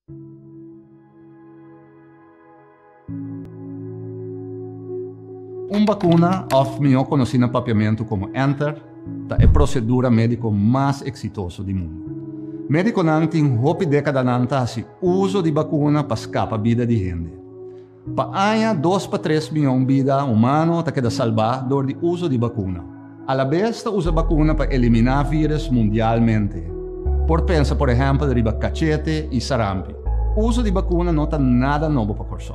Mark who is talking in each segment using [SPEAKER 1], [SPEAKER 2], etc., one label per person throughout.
[SPEAKER 1] Uma vacuna, of melhor conhecida papiamento como Enter, é a procedura médica mais exitosa do mundo. Médico não tem hopi década nanta se uso de vacuna para escapar a vida de gente. Para 2 para 3 milhões de vidas humanas que salvar dor de uso de vacuna. A la vez, usa vacuna para eliminar vírus mundialmente. Pensa, por exemplo, de cachete e sarampi. O uso de vacuna não está nada novo para corso.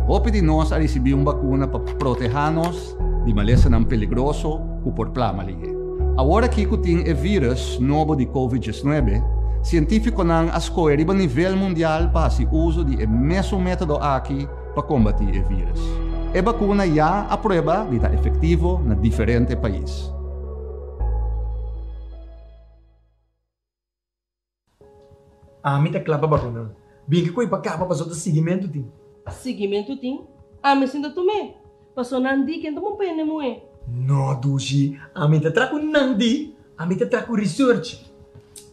[SPEAKER 1] Hopi de nós a receber uma vacuna para proteger-nos de maleza não peligroso que por plama ligue. Agora que tem o vírus novo de COVID-19, científicos não escolhem a nível mundial para o uso de mesmo método aqui para combater o vírus. A vacuna já aprova de estar efetivo em diferentes países.
[SPEAKER 2] Me tá claro para vacuna. Bem que coi para cá para fazer seguimento tem.
[SPEAKER 3] Seguimento tem? Me sinto também. Passou nandi que não pode nem moer.
[SPEAKER 2] Não, Dushi. Me tá trago nandi. Me tá trago research.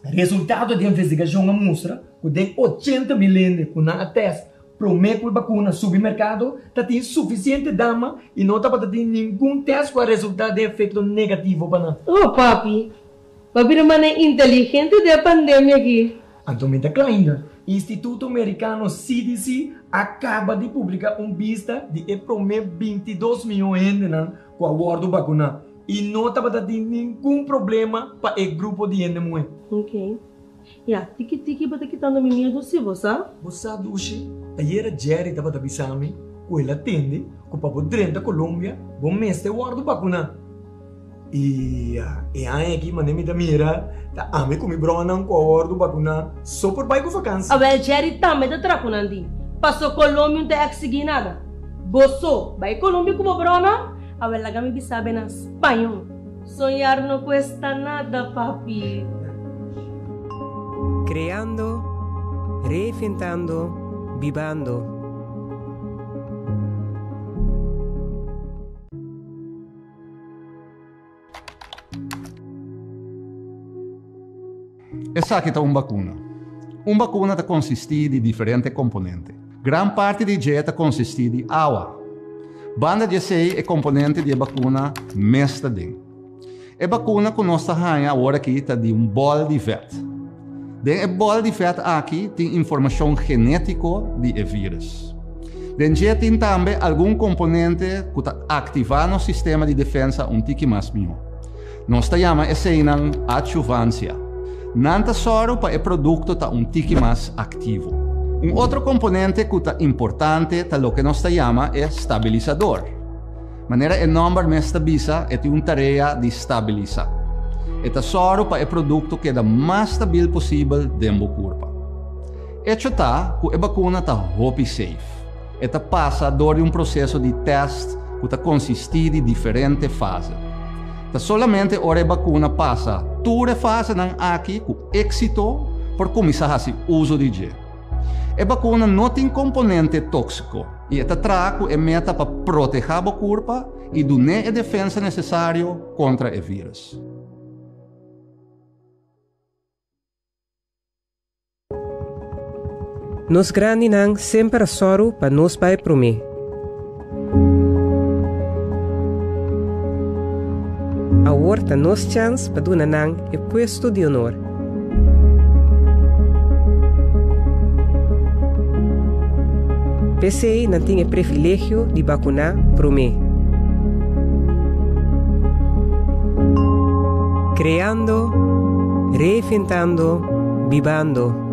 [SPEAKER 2] Resultado da investigação mostra que tem 80 milhões que não teste promete que a vacuna supermercado tem suficiente dama e não está para ter nenhum teste com resultado de efeito negativo para nós.
[SPEAKER 3] Oh, papi. Papi não é inteligente da pandemia aqui.
[SPEAKER 2] Então, me tá claro ainda. Instituto Americano CDC acaba de publicar vista de promete 22 milhões de gente com a guarda vacuna e não está para ter nenhum problema para o grupo de gente muito.
[SPEAKER 3] Ok. Tiki-tiki para quitando meu medo se você.
[SPEAKER 2] Você Dushi, ayer Jerry estava a avisar-me que ele atende que para poder da Colômbia, bom mês de guarda vacuna. E aí aqui mandei me da mira, tá me comi brona com a guarda vacuna só por bairro vacância.
[SPEAKER 3] Jerry também está tracunando. Passou Colômbia não tem que seguir nada. Bosso, vai Colômbia como brona? Lá que me sabe na espanhol. Sonhar não custa nada, papi.
[SPEAKER 4] Creando, reinventando, vivando.
[SPEAKER 1] Essa aqui é uma vacuna. Uma vacuna consiste de diferentes componentes. Gran parte de dieta consiste de água. Banda de 6 é componente de vacuna mesta dentro. A vacuna que nós estamos agora aqui está de bol de feto. Den bol de feto aqui tem informação genética de vírus. Den tem também algum componente que está ativando o sistema de defesa tique mais melhor. Nós chamamos essa adjuvância. Nanta soro para o produto tá tique mais ativo. Outro componente que é importante tá lo que nós chamamos é estabilizador. Maneira o nome me estabiliza é uma tarefa de estabilizar. Esta soro para o produto que é mais estável possível dentro do corpo. Isso tá que a vacuna tá hope safe. Esta passa por um processo de teste que consiste de diferentes fases. Solamente ora a vacuna passa toda a fase aqui com êxito por começar a uso de gel. A vacuna não tem componente tóxico e esta trago é meta para proteger o corpo e dar a defesa necessária contra o vírus.
[SPEAKER 4] Nos grande nang sempre soro para nos pai prome. Agora nos chance para donar nang e puesto de honor. PCI não tem o privilégio de vacunar prome. Creando, reinventando, vivando.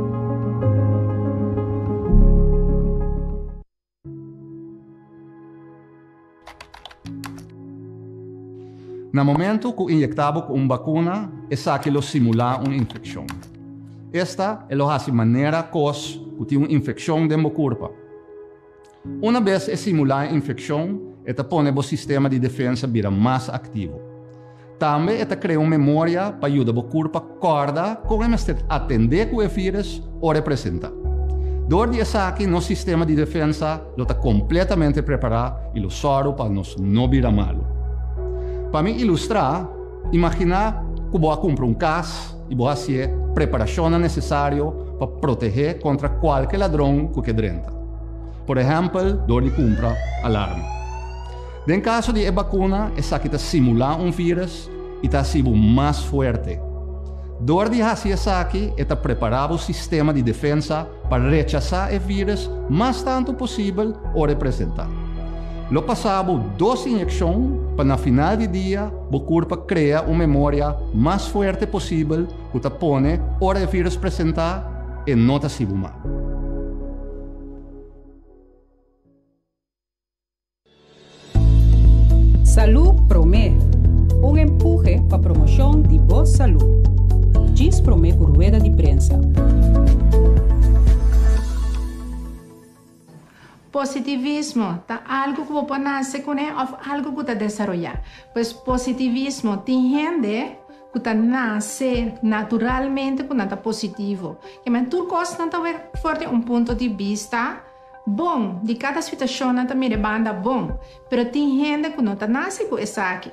[SPEAKER 1] No momento que injectamos uma vacuna, essa que simula uma infecção. Esta é a maneira que tem uma infecção dentro do corpo. Uma vez simular a infecção, esta põe o sistema de defesa vira mais ativo. Também esta cria uma memória para ajudar o corpo a acordar como atender com o vírus ou representar. Dor essa aqui, nosso sistema de defesa está completamente preparado e o soro para nós não virar malo. Para me ilustrar, imagina que vou comprar casa e vou fazer preparação necessária para proteger contra qualquer ladrão que drenta. Por exemplo, door de compra alarme. En caso de vacuna, essa que está simular vírus e está sendo mais forte. Door de fazer isso aqui, está preparado o sistema de defesa para rechazar o vírus mais tanto possível ou representar. Lo passamos 2 injeções para no final do dia o corpo criar uma memória mais forte possível que te põe hora o vírus apresentar e não está sendo mal.
[SPEAKER 5] Salud Promé, un empuje para promoción de boa salud. Diz Promé por rueda de prensa.
[SPEAKER 6] Positivismo tá algo que você nasce com ou algo que está desarrollar. Pois positivismo tem gente que tá nasce naturalmente com nada positivo. E mas tudo coisa não tá forte ponto de vista bom de cada situação não tá mira banda bom, pero tem gente que não tá nasce com isso aqui.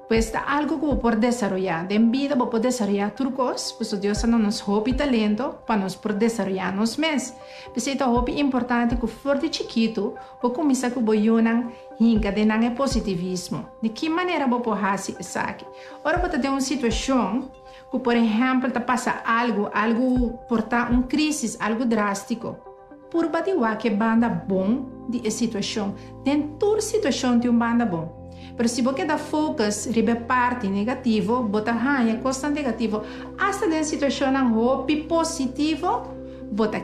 [SPEAKER 6] Pois tá algo que você pode desarrollar. De vida você pode desarrollar tudo coisa, pois Deus não nos hobby talento para nos poder desarrollar nos mês. Pois é hobby importante que forte chiquito, você começa com boiona hinca de não é positivismo. De que maneira você pode fazer isso aqui? Ora você tem uma situação que, por exemplo, tá passa algo portar crise, algo drástico. Por batiwa que banda bom de situação, tem toda situação de banda bom. Pero se você dá focus ribe parte negativo, bota hanha costa negativo, hasta den situação ang hopi positivo, bota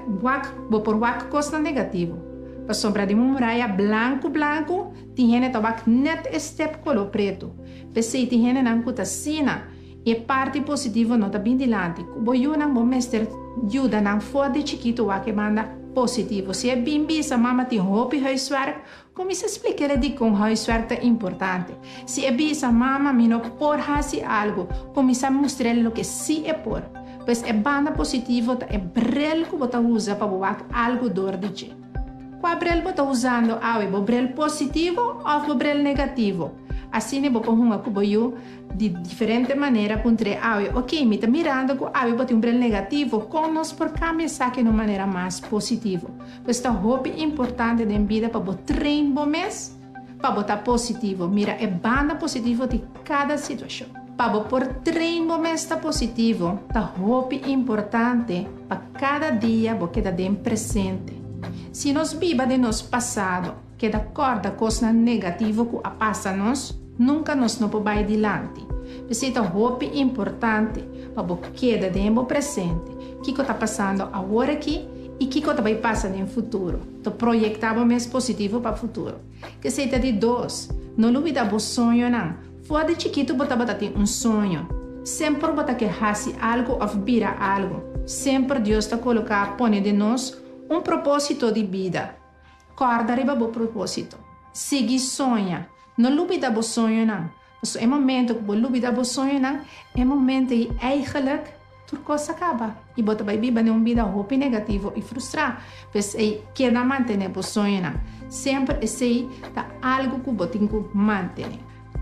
[SPEAKER 6] por wak costa negativo. Pa sombra de muralha branco, tiene tabak net step color preto. Pese tiene nang kutasina, e parte positivo não tá bem dilante. Boyo nang bomester ajuda nang foda chiquito wak banda positivo. Se é bem bisa mama tem hopi huiswerk, começa a explicar de como huiswerk é importante. Se é bisa mama não por fazer algo, começa a mostrar o que sim é por. Pois é banda positivo é brel que você usa para botar algo dor de ti. Qual brel você usando? O brel positivo ou o brel negativo? Assim, eu vou uma cuboio de diferente maneira contra ok, me está mirando que eu vou ter brel negativo, com nós por cambiar isso de uma maneira mais positiva. Pois está hobby importante na vida para botar treino mês, para botar positivo. Mira, é banda positivo de cada situação. Para botar treino mês está positivo, está hobby importante para cada dia você dar bem presente. Se nós viva de nosso passado, que de acordo com coisa negativa que passa-nos, nunca nos não podemos ir adiante. Isso é hobby importante para você dar bem presente. O que está passando agora aqui e o que vai passar no futuro. Então, projetar o mais positivo para o futuro. Que seja de dois, não duvida o sonho, não. Fora de chiquito, você tem sonho. Sempre você quer fazer algo ou virar algo. Sempre Deus está colocando, põe de nós propósito de vida. Corda arriba o propósito. Seguir sonha. Não duvida o sonho, não. Mas é momento que você duvida o sonho, não. É momento que eigenlijk tudo coisa acaba. E você vai viver uma vida roupa negativa e frustrada. Mas é que não manter o sonho, não. Sempre é algo que você tem que manter.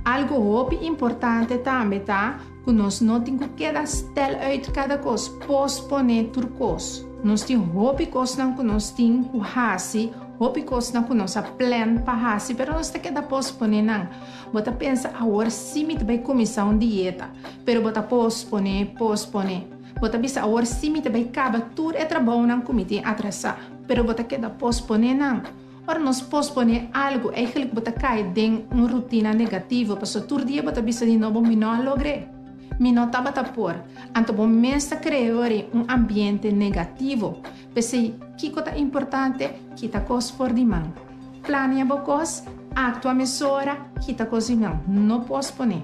[SPEAKER 6] Algo roupa importante também, tá? Que nós não temos que estar uit cada coisa. Posponer tudo coisa. Nós temos roupa coisa que nós temos que fazer. Roupa coisa que nós plan para fazer. Mas nós temos que posponer, não. Você pensa, agora sim vai começar uma dieta. Mas você posponer. Você pensa, agora sim vai acabar tudo é trabalho não comité atrasar. Mas você quer posponer, não. Ora, nós posponer algo, eigenlijk você cai em uma rotina negativa, porque todo dia você pensa de novo, não logrei. Não estava a pôr. Então, você começa a criar ambiente negativo. Porque que é importante, que está coisa por de mão. Planeia a coisa, actua a mesura, que está coisa de mão. Não posponer.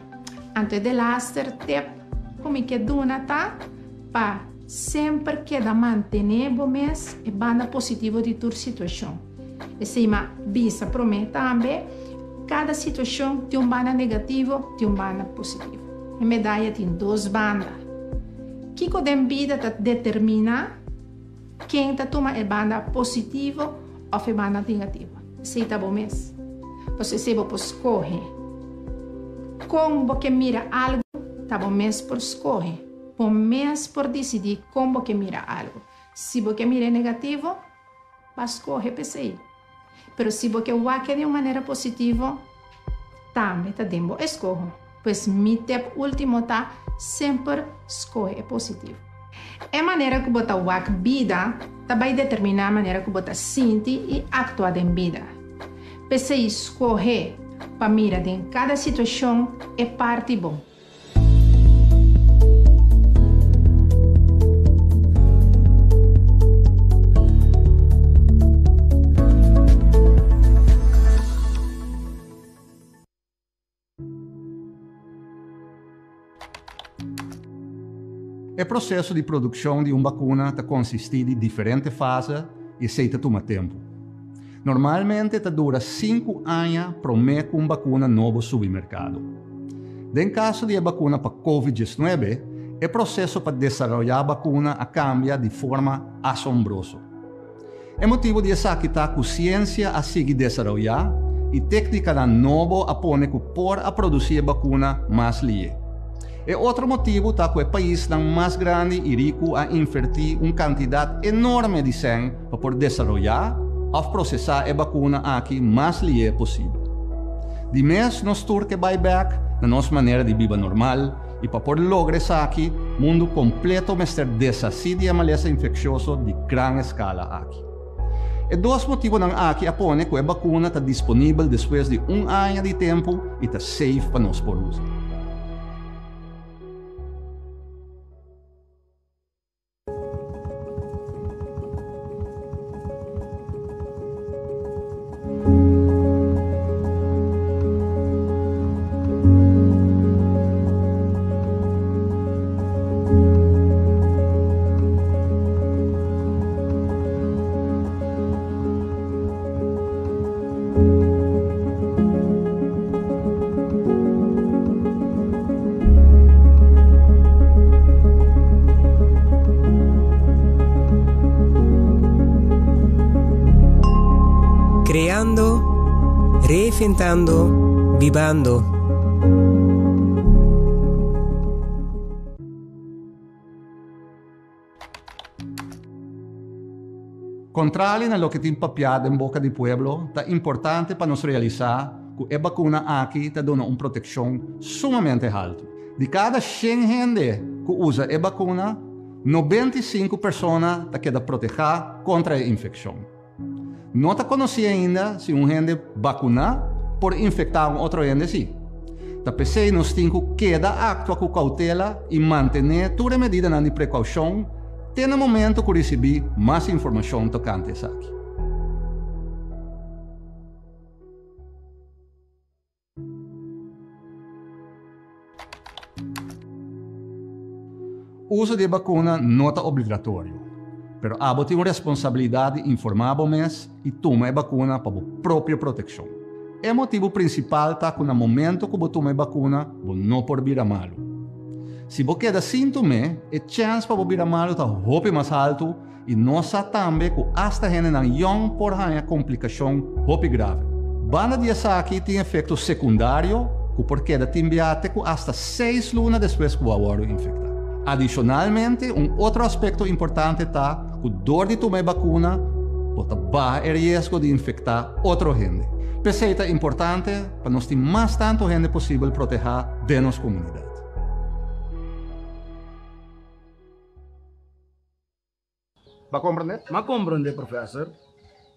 [SPEAKER 6] Então, de laster tip, como que duna tá, para sempre que manter o mês e banda positivo de toda situação. E se visa promete também, cada situação tem banda negativo, tem banda positivo. A medalha tem 2 bandas. Que a vida determina quem toma a banda positiva ou a banda negativa. Se está bom mês. Você se você escolhe. Como você mira algo, está bom mês por escolher. Bom mês por decidir como você mira algo. Se você mira negativo, vai escolher PCI. Pero se você vai de uma maneira positiva, também tá dando escolha. Pois mi tip último tá sempre escolher positivo. É a maneira que você vai vida, vai determinar a maneira que você sente e atua em vida. PCI escolher para mirar em cada situação é parte bom.
[SPEAKER 1] O processo de produção de uma vacuna consiste de diferentes fases e aceita toma tempo. Normalmente dura 5 anos para meter uma vacuna nova no supermercado. Em caso de vacuna para COVID-19, o processo para desenvolver a vacuna cambia de forma assombrosa. O motivo disso é que a ciência a seguir desenvolver e técnica nova a põe que por a produzir vacuna mais ligeira. E outro motivo é que o país mais grande e rico a invertir uma quantidade enorme de sangue para poder desenvolver ou processar a vacuna aqui mais ligeira possível. De mês, nós temos que buyback na nossa maneira de viver normal e para poder lograr isso aqui, o mundo completo vai ser desasido de maleza infecciosa de grande escala aqui. E dois motivos aqui apoiam que a vacuna está disponível depois de 1 ano de tempo e está safe para nós por uso.
[SPEAKER 4] Creando, reinventando, vivando.
[SPEAKER 1] Contrario a lo que tem papiado em boca do pueblo, é importante para nós realizar que a vacuna aqui está dando uma proteção sumamente alta. De cada 100 gente que usa a vacuna, 95 pessoas quedam protegidas contra a infecção. Não está conhecido ainda se um gente vacuna por infectar outro gente sim. Da PC nós temos que actuar com cautela e manter toda a medida de precaução até no momento que receber mais informação tocante isso aqui. O uso de vacuna não é obrigatório. Pero abo tem uma responsabilidade de informar o mês e tomar a vacuna para a própria proteção. O motivo principal está que no momento que você toma a vacuna, você não pode vir a malo. Se você queda sintoma, a chance para você vir a malo está muito mais alto e nós também que hasta gente não young por uma complicação muito grave. Banda de aqui tem efeito secundário que por queda timbiate que hasta 6 lunas depois que o agora infectado. Adicionalmente, outro aspecto importante está que dor de tomar vacuna pode baixar o risco de infectar outra gente. Isso é importante para nós ter mais tanto gente possível proteger de nossa comunidade.
[SPEAKER 2] Vai compreender? Mas compreender, professor.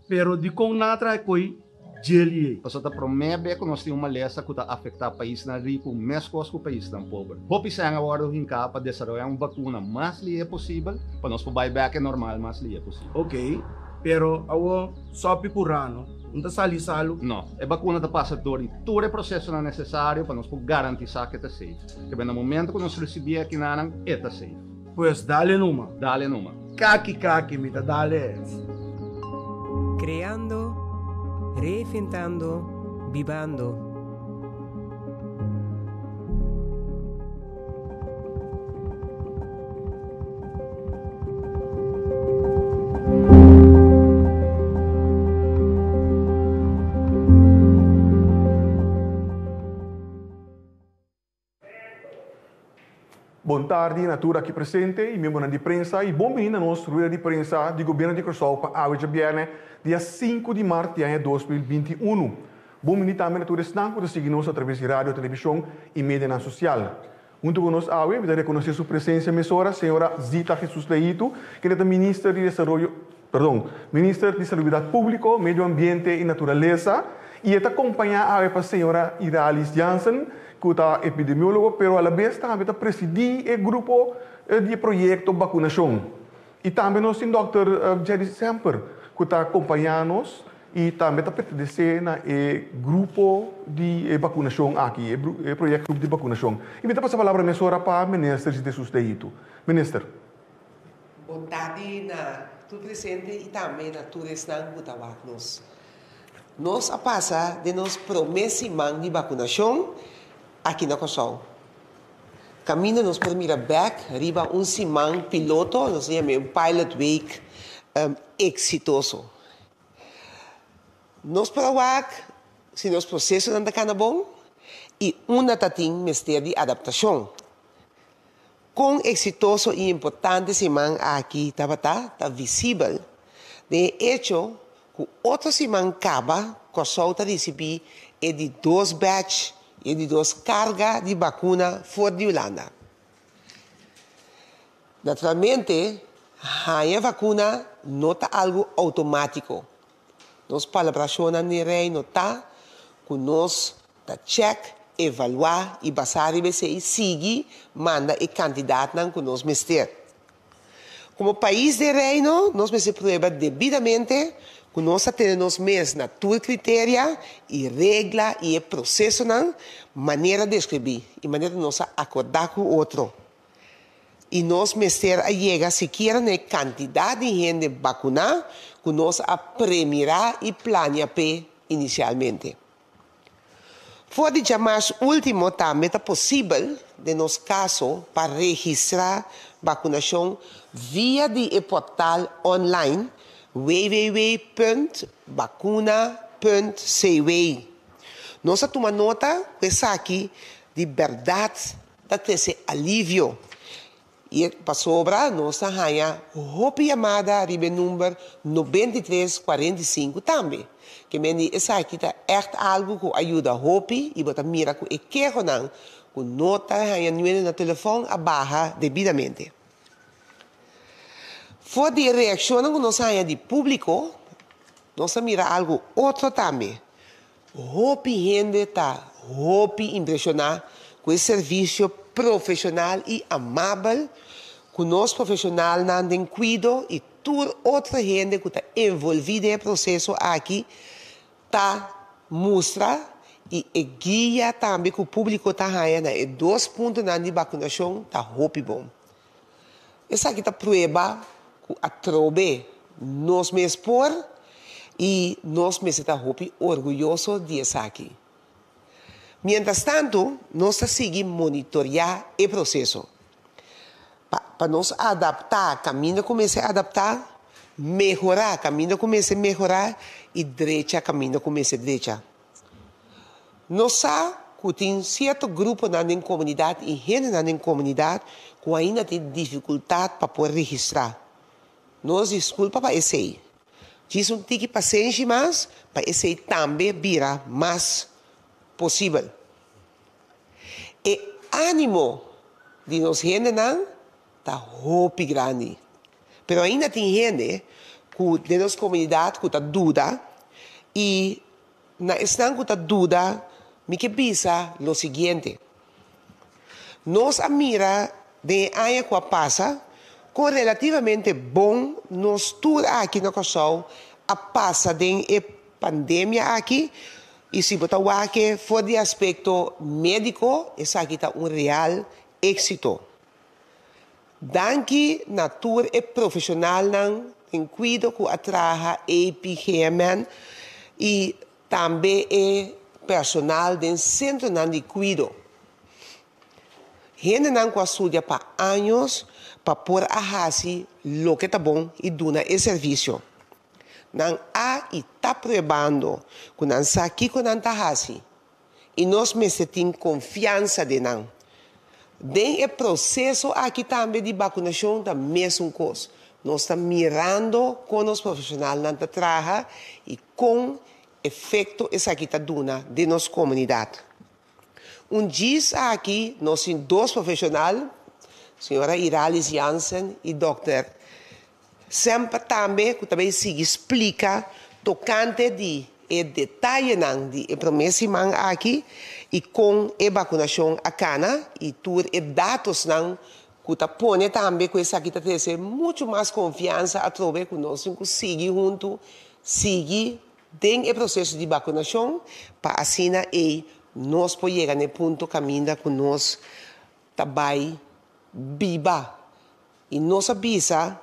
[SPEAKER 2] Pero de com nada é coi geli.
[SPEAKER 1] Você está promete que nós temos uma lesa que está afetar o país na rico, mais coisa que o país na pobre. Hope se agora em cá para desenvolver uma vacuna mais livre possível, para nós poder buyback normal mais livre possível.
[SPEAKER 2] Ok, pero awo só picurano, não está salo?
[SPEAKER 1] Não, a vacuna está passando por todo o processo necessário para nós poder garantir que está safe. Que no momento que nós recebemos aqui na está safe.
[SPEAKER 2] Pois dale numa.
[SPEAKER 1] Dale numa.
[SPEAKER 2] Kaki, mita dale.
[SPEAKER 4] Creando, reinventando, vivando.
[SPEAKER 7] Boa tarde, natura aqui presente e membro de prensa e bom menino nosso rueda de prensa do governo de Curaçao para hoje viernes, dia 5 de março de 2021. Bom menino também natura está para seguir-nos através de rádio, televisão e mídia social. Junto conosco hoje, vamos reconhecer sua presença emissora, senhora Zita Jesus Leito, que é ministra de Ministra de Saúde Pública, Meio Ambiente e Natureza, e está acompanhada a senhora Iralis Jansen, que é epidemiólogo, pero a la vez também está presidir o grupo de projeto vacunação. E também nós temos o Dr. Jerry Semper, que está acompanhando-nos e também está pertencendo ao grupo de vacunação aqui, o projeto de vacunação. E vou passar a palavra para o ministro de Jesus Leito. Ministro.
[SPEAKER 8] Boa tarde tu presente e também na tu restante Butawaknos. Nós a passar de nos promessas de vacunação aqui na Curaçao. Caminho nos permite back, riba semana piloto, nós chamamos pilot week exitoso. Nós para se nos processo não está bom e tatim mistério de adaptação. Com exitoso e importante semana aqui está visível. De hecho, que outra semana acaba, Curaçao está recebendo de 2 batch e de 2 cargas de vacuna fora de Holanda. Naturalmente, a vacuna não está algo automático. Nós palabrações no rei não está, que nós está check, evaluar e basar e seguir, manda e candidato que nós mester. Como país de reino, nós me se prueba devidamente que nós temos mesmo natura critéria e regra e processo na maneira de escrever e maneira de nós acordar com o outro. E nós mester a chega sequer na quantidade de gente vacunar que nós apremirar e planear inicialmente. For de mais último também é possível, de nosso caso, para registrar vacinação via de portal online www.vacuna.cw. Nós tomamos nota que aqui de verdade da esse alívio. E para sobra, nós temos uma chamada ribe número 9345 também. Que essa aqui é algo que ajuda a Hopi e bota mira que é que não que nota a número no telefone a barra devidamente. For de reação que nós temos de público, nós mira algo outro também. Hopi gente está Hopi impressionar com esse serviço profissional e amável que nós profissionais não tem cuidado e toda outra gente que está envolvida no processo aqui está mostra e guia também que o público está ganhando e 2 pontos de vacunação está muito bom. Essa aqui está prova que a trobe nós me expor e nós me está muito orgulhoso disso aqui. Mientras tanto, nós seguimos monitorear o processo. Para nós adaptar, caminho começa a adaptar, melhorar, caminho começa a melhorar e direita, caminho começa a direita. Nós sabemos que tem certo grupo na comunidade e gente na comunidade que ainda tem dificuldade para poder registrar. Nós desculpa para esse aí. Diz um tique paciência mais, para esse aí também vira mais possível. E ânimo de nós gente não está muito grande. Mas ainda tem gente que de nossa comunidade que está dúvida e na estão que está dúvida me que pensa o seguinte. Nós mira de ano que passa com relativamente bom nós tudo aqui na Curaçao a passa de pandemia aqui. E se botar aqui for de aspecto médico, esse aqui está real êxito. Danke natura e profissional em cuido que atraja EPGM e também é personal do centro de cuido. Gente não que estuda para anos para poder fazer o que está bom e dar esse serviço. Não há e está provando que não sabe o que não está fazendo. E nós temos confiança de não. Den o processo aqui também de vacunação da mesma coisa. Nós estamos mirando com os profissionais na trabalho e com efeito essa aqui está dando de nossa comunidade. Dia aqui, nós temos 2 profissionais, a senhora Iralis Jansen e Dr. Sempre também, que também se explica tocante de detalhe de promessa aqui e com a vacunação a cana e tudo e dados que tá põe também com essa aqui tá ter muito mais confiança a través que nós conseguir junto seguir dentro do processo de vacunação para assim e nós podemos chegar no ponto caminho que nós também viva e nossa visa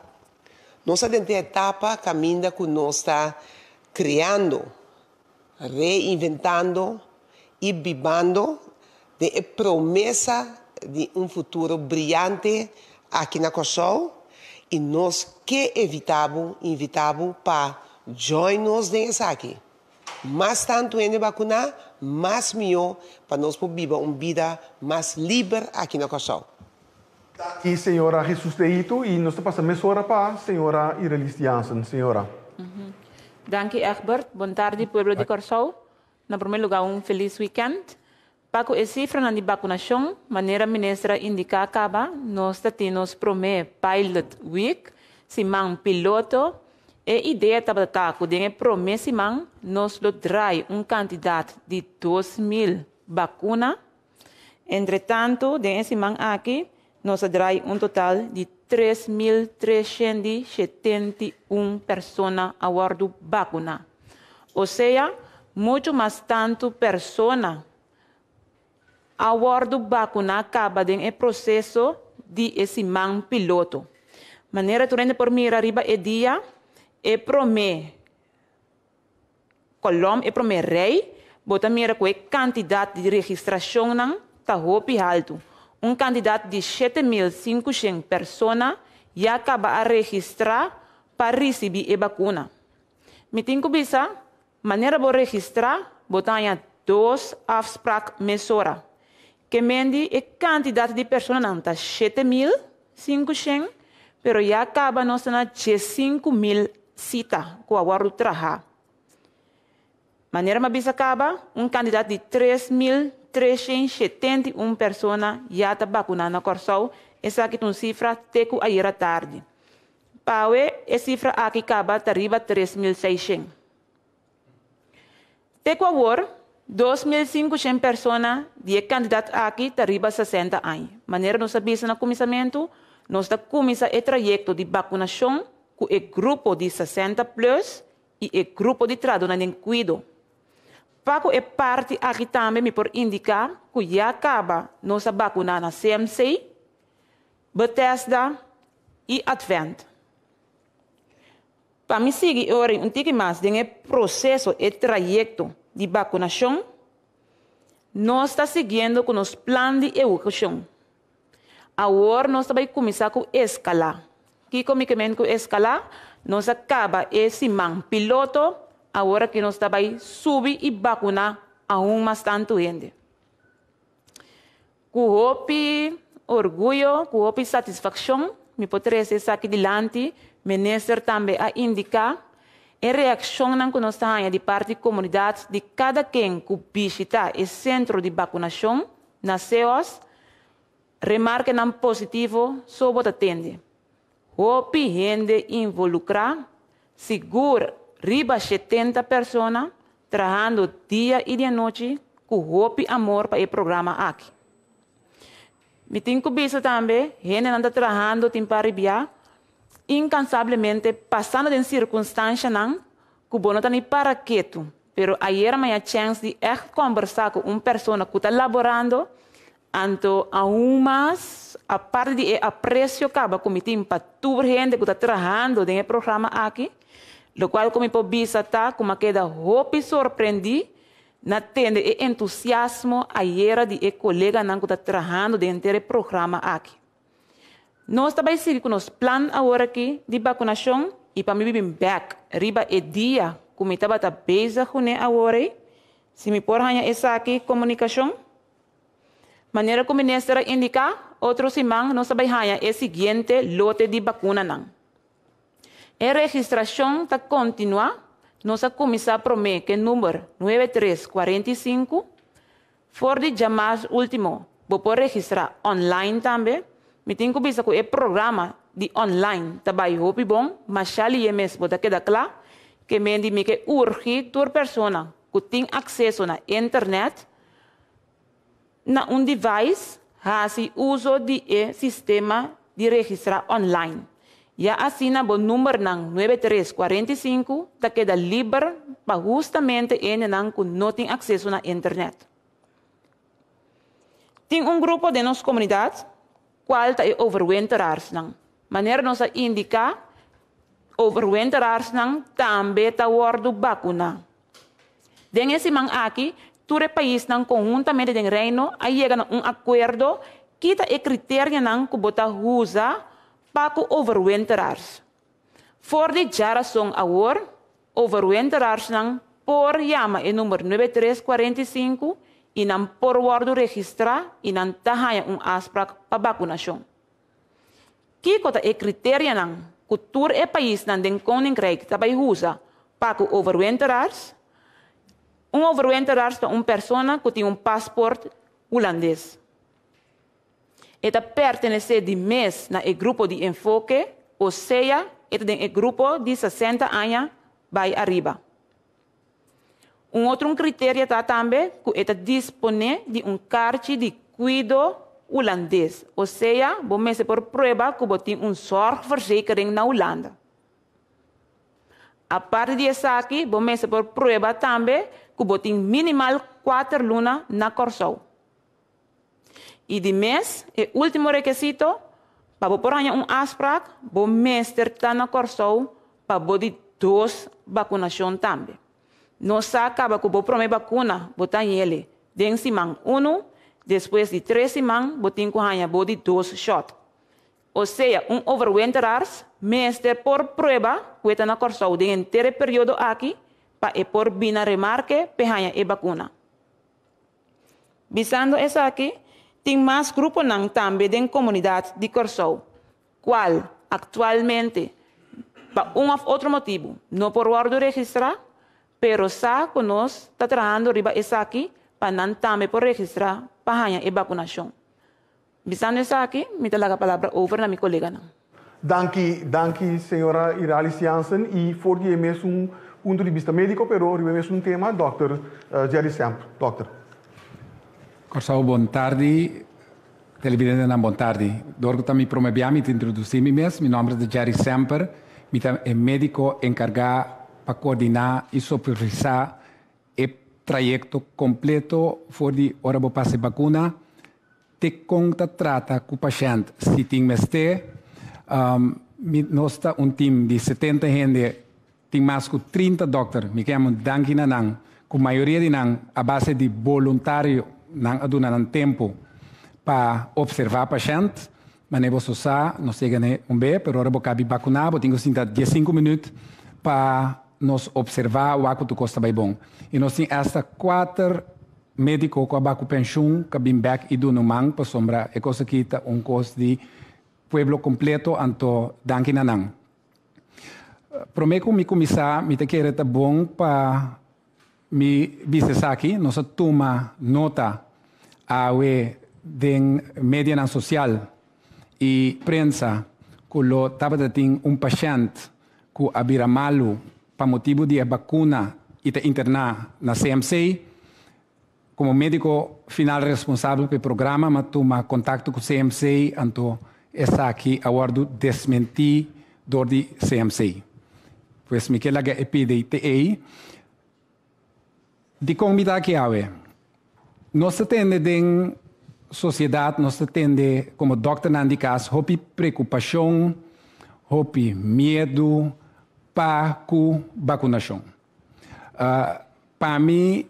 [SPEAKER 8] nossa dentro da etapa caminho que nós está criando reinventando e vivendo de promessa de futuro brilhante aqui na Kosovo e nós que invitamos para join-nos nessa aqui. Mais tanto em vacunar, mais melhor para nós viver uma vida mais livre aqui na Kosovo.
[SPEAKER 7] E senhora Jesus Deito e nós passamos a para a senhora Iralis Jansen, senhora.
[SPEAKER 9] Danke, Egbert. Boa tarde, pueblo de Kosovo. Na primeiro lugar, feliz weekend. Para a cifra de vacunação, maneira ministra indica acaba, nós temos promê pilot week, simang piloto, e ideia tabata que den promê simang, nós lo trai candidato de 2.000 vacuna. Entretanto, den simang aqui, nós trai total de 3.371 pessoas a guardo vacuna. Ou seja, muito mais tanto pessoas a guardo vacuna acaba em processo de esse man piloto. Maneira turende por mira riba e dia e promê colom e promê rei bota mira com candidato de registração não tá hopi alto. Candidato de 7.500 pessoas e acaba a registrar para receber a vacuna. Me tenho bisa maneira de registrar botanha 2 afspraak mesora. Que mendi e quantidade de pessoas não está 7.500, pero já acaba nós na 5.000 cita com agora o trabalho. Maneira mais bisa acaba candidato de 3.371 pessoas já está vacunado na Kosovo. Essa aqui é uma cifra teco ayer à tarde. Paue, a cifra aqui acaba arriba 3.600. Teco agora 2.500 pessoas de candidato aqui arriba 60 anos. Maneira nós sabemos no começamento, nós está começando o trajeto de vacunação com o grupo de 60 plus e o grupo de trabalho em cuido. Paco é parte aqui também me por indicar que já acaba nossa vacuna na CMC, Bethesda e Advent. Para me seguir agora um pouco mais do processo e trajeto de vacunação, nós estamos seguindo com os planos de educação. Agora nós vamos começar com escalar. Que comigo com escalar, nós acaba esse man piloto, agora que nós vamos subir e vacunar aún mais tanto gente. Com orgulho, com satisfação, me pode trazer aqui delante, ministro também a indicar a reação que nós temos de parte da comunidade de cada quem que visita o centro de vacunação, nas CEOs, remarque não positivo sobre o atende. Hope gente involucrada, segura, riba 70 pessoas, trabalhando dia e de noite, com hope amor para o programa aqui. Me tenho visto também, gente anda trabalhando em Paribia, incansavelmente, passando em circunstâncias não, que não está nem para quieto. Pero ayer a chance de conversar com uma pessoa que está laborando, então, aún mais, a parte de aprecio que acaba com para toda gente que está trabalhando no programa aqui, lo qual como eu vista tá, como queda hope surpreendi, na tende e entusiasmo ayer de colega que está trabalhando dentro do programa aqui. Nós também seguimos com os planos agora aqui de vacunação e para mim bem back riba e dia como estava tá beza com agora se me por ganhar essa aqui comunicação Maneira como o ministro indica, outro simang não sabe é o seguinte lote de vacuna não. A registração está contínua, nossa comissão promete que número 9345 for de jamais último, vou por registrar online também. Me tenho que pensar que o programa de online também é bom, mas já ali mesmo está queda claro que me diz que urge toda pessoa que tem acesso na internet na device faz uso de sistema de registrar online. E assim, o número 9345 está queda livre para justamente ele que não tem acesso na internet. Tem grupo de nossa comunidade qual está overwinteraars. Maneira nossa indicar, overwinteraars também está word vacuna. Den esse man aqui, todo o país conjuntamente com o reino, aí chega a acordo que está o critério que bota usa para o overwinteraars. For de geração agora, overwinteraars por chama o número 9345 e não por word registrar e não tahanha afspraak para vacunação. Que kota o critério que todo o país den koninkrijk também usa para o overwinteraars. Overwinteraars é pessoa que tem passaporte holandês. Esta pertence de mês na grupo de enfoque, ou seja, esta é o grupo de 60 anos vai arriba. Outro critério está também que esta dispone de cartão de cuidado holandês, ou seja, você por prova que você tem zorgverzekering na Holanda. A parte disso aqui, você por prova também que você tem minimal 4 lunas na Corsou. E de mês, o último requisito, para você ganhar afspraak, você está na Corsou para você 2 vacunações também. Não se acaba que você promete vacuna, você tem ele. Den simang 1, depois de 3 semanas, você tem que ganhar 2 shots. Ou seja, overwinteraars, mestre por prova, que está na Corsou de inteiro período aqui, para por bina remarque, para ganhar a vacuna. Visando isso aqui, tem mais grupos também da comunidade de Corsou, qual atualmente, por outro motivo, não por ordem registrar, pero sa que nós está trabalhando riba isso aqui, para não também por registrar, para ganhar a vacunação. Visando isso aqui, me dá a palavra over na minha colega.
[SPEAKER 7] Danke, senhora Iralis Jansen. E for de mesmo ponto de vista médico, pero riba mesmo tema, Dr. Jerry Semper. Doctor.
[SPEAKER 10] Corsau, boa tarde. Televidente, boa tarde. Dorgo também promebiamo te introduzir-me mesmo. Meu nome é Jerry Semper. Eu sou médico encarregado para coordenar e supervisar o trajeto completo for de hora para passar vacuna. Te conta trata com o paciente se tem mestre. Nós temos time de 70 gente, tem mais de 30 doutores. Me chamo Danki Nanang, com a maioria de nang a base de voluntário nang aduna nang tempo para observar o paciente. Mas não posso usar, não sei que bem, pero agora vou vacunar, vou ter que sentar 15 minutos para nos observar o que custa bem bom. E nós temos esta 4 médicos com a pensão que vêm back e do numang para sombra é coisa que está custo de pueblo completo anto Danki Nanang. Prometo me começar, me te querer tá bom para me visitar aqui, nós toma nota de mídia social e prensa que lo estava tem paciente que abira malo para motivo de vacuna e te internar na CMC. Como médico final responsável pelo programa, mas toma contato com o CMC, então essa aqui aguardo desmentir do CMC. Pois me quer pedir TE de comunidade que há. Nós temos em sociedade, nós temos como Dr. Nandi Cas, hopi preocupação, hopi medo para a vacunação. Para mim,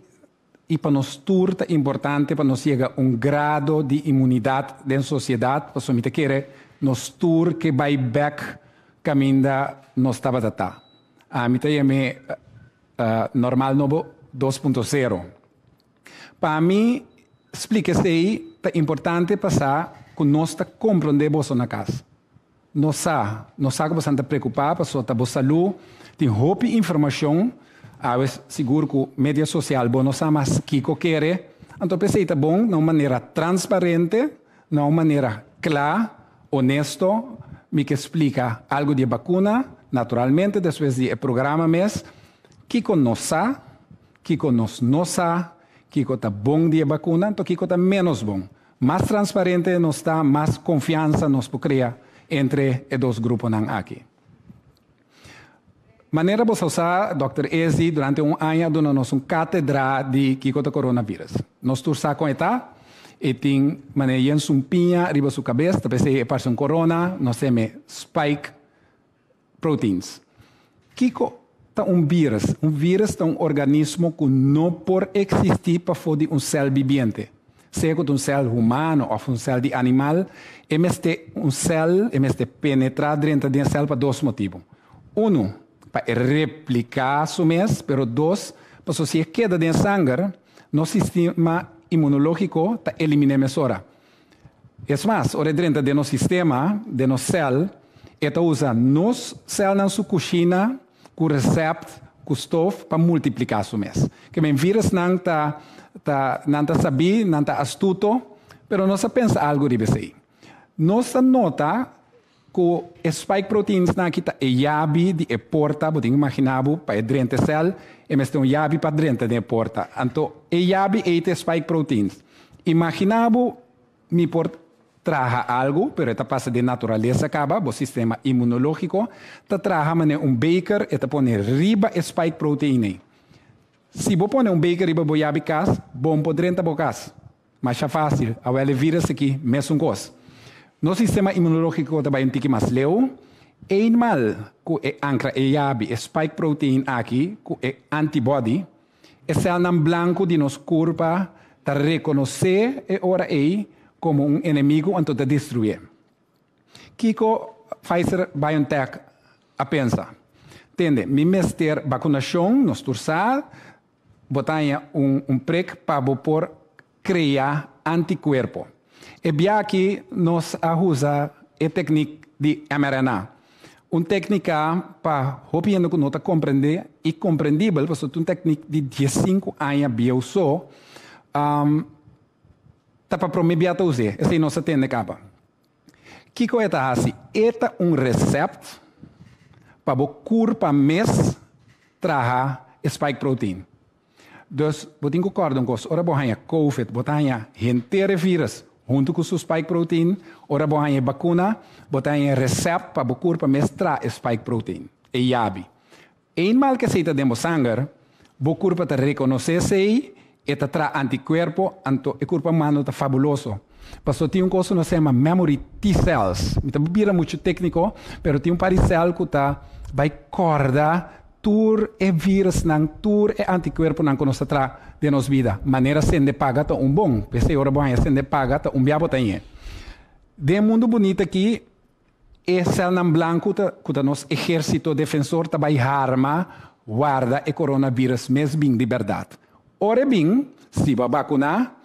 [SPEAKER 10] e para nós tudo é importante para nós chegar a grado de imunidade da sociedade, para nós querer nós tudo que vai back caminho da nós estava data. A mim também normal novo 2.0. Para mim explica-se aí é importante passar que nós compreendemos na casa. Nós sabemos que você está preocupado, para a sua saúde, tem roupa e informação, seguro que a mídia social, não sabe mais o que quer. Então, pensei que é bom, de uma maneira transparente, de uma maneira clara, honesta, me que explica algo de vacuna, naturalmente, depois do programa mês, que nós sabe, que nós não sabe, que está bom de vacuna, então que está menos bom. Mais transparente nos dá, mais confiança nos cria entre os dois grupos aqui. Maneira de usar, Dr. Ezi, durante ano, dando-nos cátedra de que o coronavírus. Nós tursa com eta, e tem maneira de pinha riba sua cabeça, talvez é para um corona, nós temos spike proteins. Que é vírus é um organismo que não pode existir para fora de célula vivente. Seja um célula humano ou um célula de animal, este célula penetrar dentro da célula por dois motivos. Um, para replicar su mês, pero dois, para se queda dentro do sangue, nosso sistema imunológico está eliminando mesora. É mais, ora dentro do nosso sistema, de nossa célula, ela usa nos células na sua cozinha, com recept, com estofo, para multiplicar su mês. Que o vírus não está sabido, não está astuto, pero nós pensa algo de isso. Nós nota que o spike proteins aqui está yabi de porta, você imaginar para dentro da célula, e mas tem um yabi para dentro da porta. Então, yabi é spike proteins. Imaginar me porta traja algo, pero esta passa de natureza acaba, o sistema imunológico, ta traja um baker, e ta põe riba spike protein. Se você põe um baker riba o yabi cas, bom por dentro da casa. Mas é fácil, a ele vírus aqui, mesmo coisa. No sistema imunológico também tem que mais leu, é mal que é ancra é yabi, spike protein aqui, que é antibody, é célula branco de nosso corpo, ta reconhecer e ora como um inimigo antes de destruir. Kiko Pfizer BioNTech a pensa. Entende? Me mester vacunação, nos turçar, botar prec para por criar anticorpo. E bem aqui nós usa a técnica de mRNA. Uma técnica para ropiando que nós compreender e compreendível, porque é uma técnica de 15 anos biosó, tá para prometer usar. Essa é nossa tenda capa. Que coisa é assim? Eta recept para o corpo mês traga spike protein. Então, você concorda com isso? Ora, você COVID, você inteiro vírus, junto com o spike protein, ora, você vacuna, você recept para o corpo mês traga spike protein. É yabi. É mal que seja dentro do sangue, o corpo te reconhece e traz anticorpo, então o corpo humano está fabuloso. Porque tem coisa que se chama memory T-cells. Então, não é muito técnico, mas tem par de células que vai acordar tur é vírus, tur é anticorpo que nós traz de nossa vida. Maneira sendo paga tá bom. Pensei, ora bom, sendo paga tá biabo também. De mundo bonito aqui, é célula branco que nosso exército defensor vai arma, guarda o coronavírus mesmo bem de verdade. Ora bem, se vai vacunar,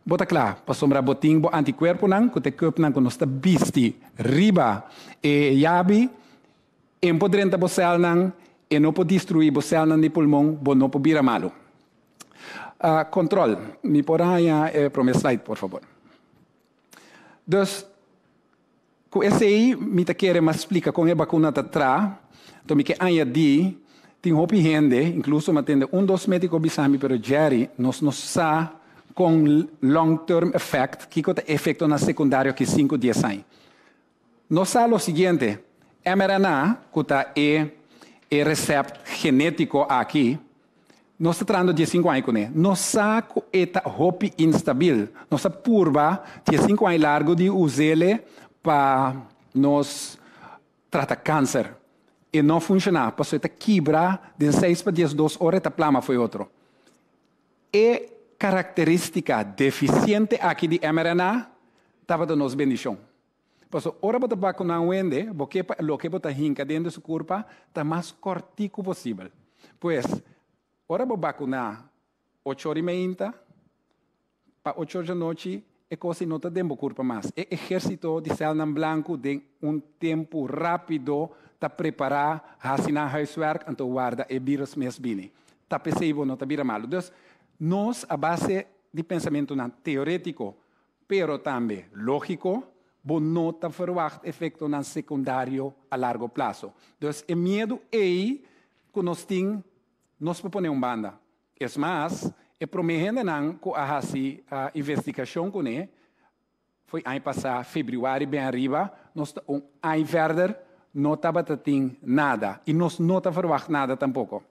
[SPEAKER 10] bota claro, para sombra botinho, anticorpo que te corpo que nós está visto riba e yabi, e poder entrar você não e não pode destruir você não de pulmão, não pode virar malo. Control, me poraya para slide, por favor. Então, com esse aí, me te quer mais explicar como a vacuna está atrás, então me que añadir tem roupa gente, incluso matende dos médicos bisami, pero Jerry nos sa com long-term effect, que é efeito na secundário que 5 dias anos. Nos sa o seguinte, mRNA, que é recept genético aqui, nós está tratando de 5 anos com ele. Nos sa que é roupa instável, nossa purba de 5 anos largo de usá-lo para nos tratar câncer. E não funcionar, porque está quebrar de 6 para 10, 2 horas, a plama foi outro. E característica deficiente aqui de mRNA estava dando nos bendição. Porque ora você vacunar um ende, porque o que você hinca dentro do seu corpo está mais cortico possível. Pois, ora você vacunar 8h30 para 8 horas da noite é coisa não está dando curva mais. É exército de Selnam Blanco de tempo rápido para preparar, assinar huiswerk, então guarda e vírus mes bine. Está possível, não está vira malo. Então, nós, a base de pensamento teórico, pero também lógico, não está verwacht efeito secundário a largo prazo. Então, o medo é que nós temos, nós proponemos banda. É mais, é prometendo que a investigação com ele, foi ano passado, fevereiro, bem arriba, nós ano verder, não estava tendo nada. E nós não está verwacht nada tampouco.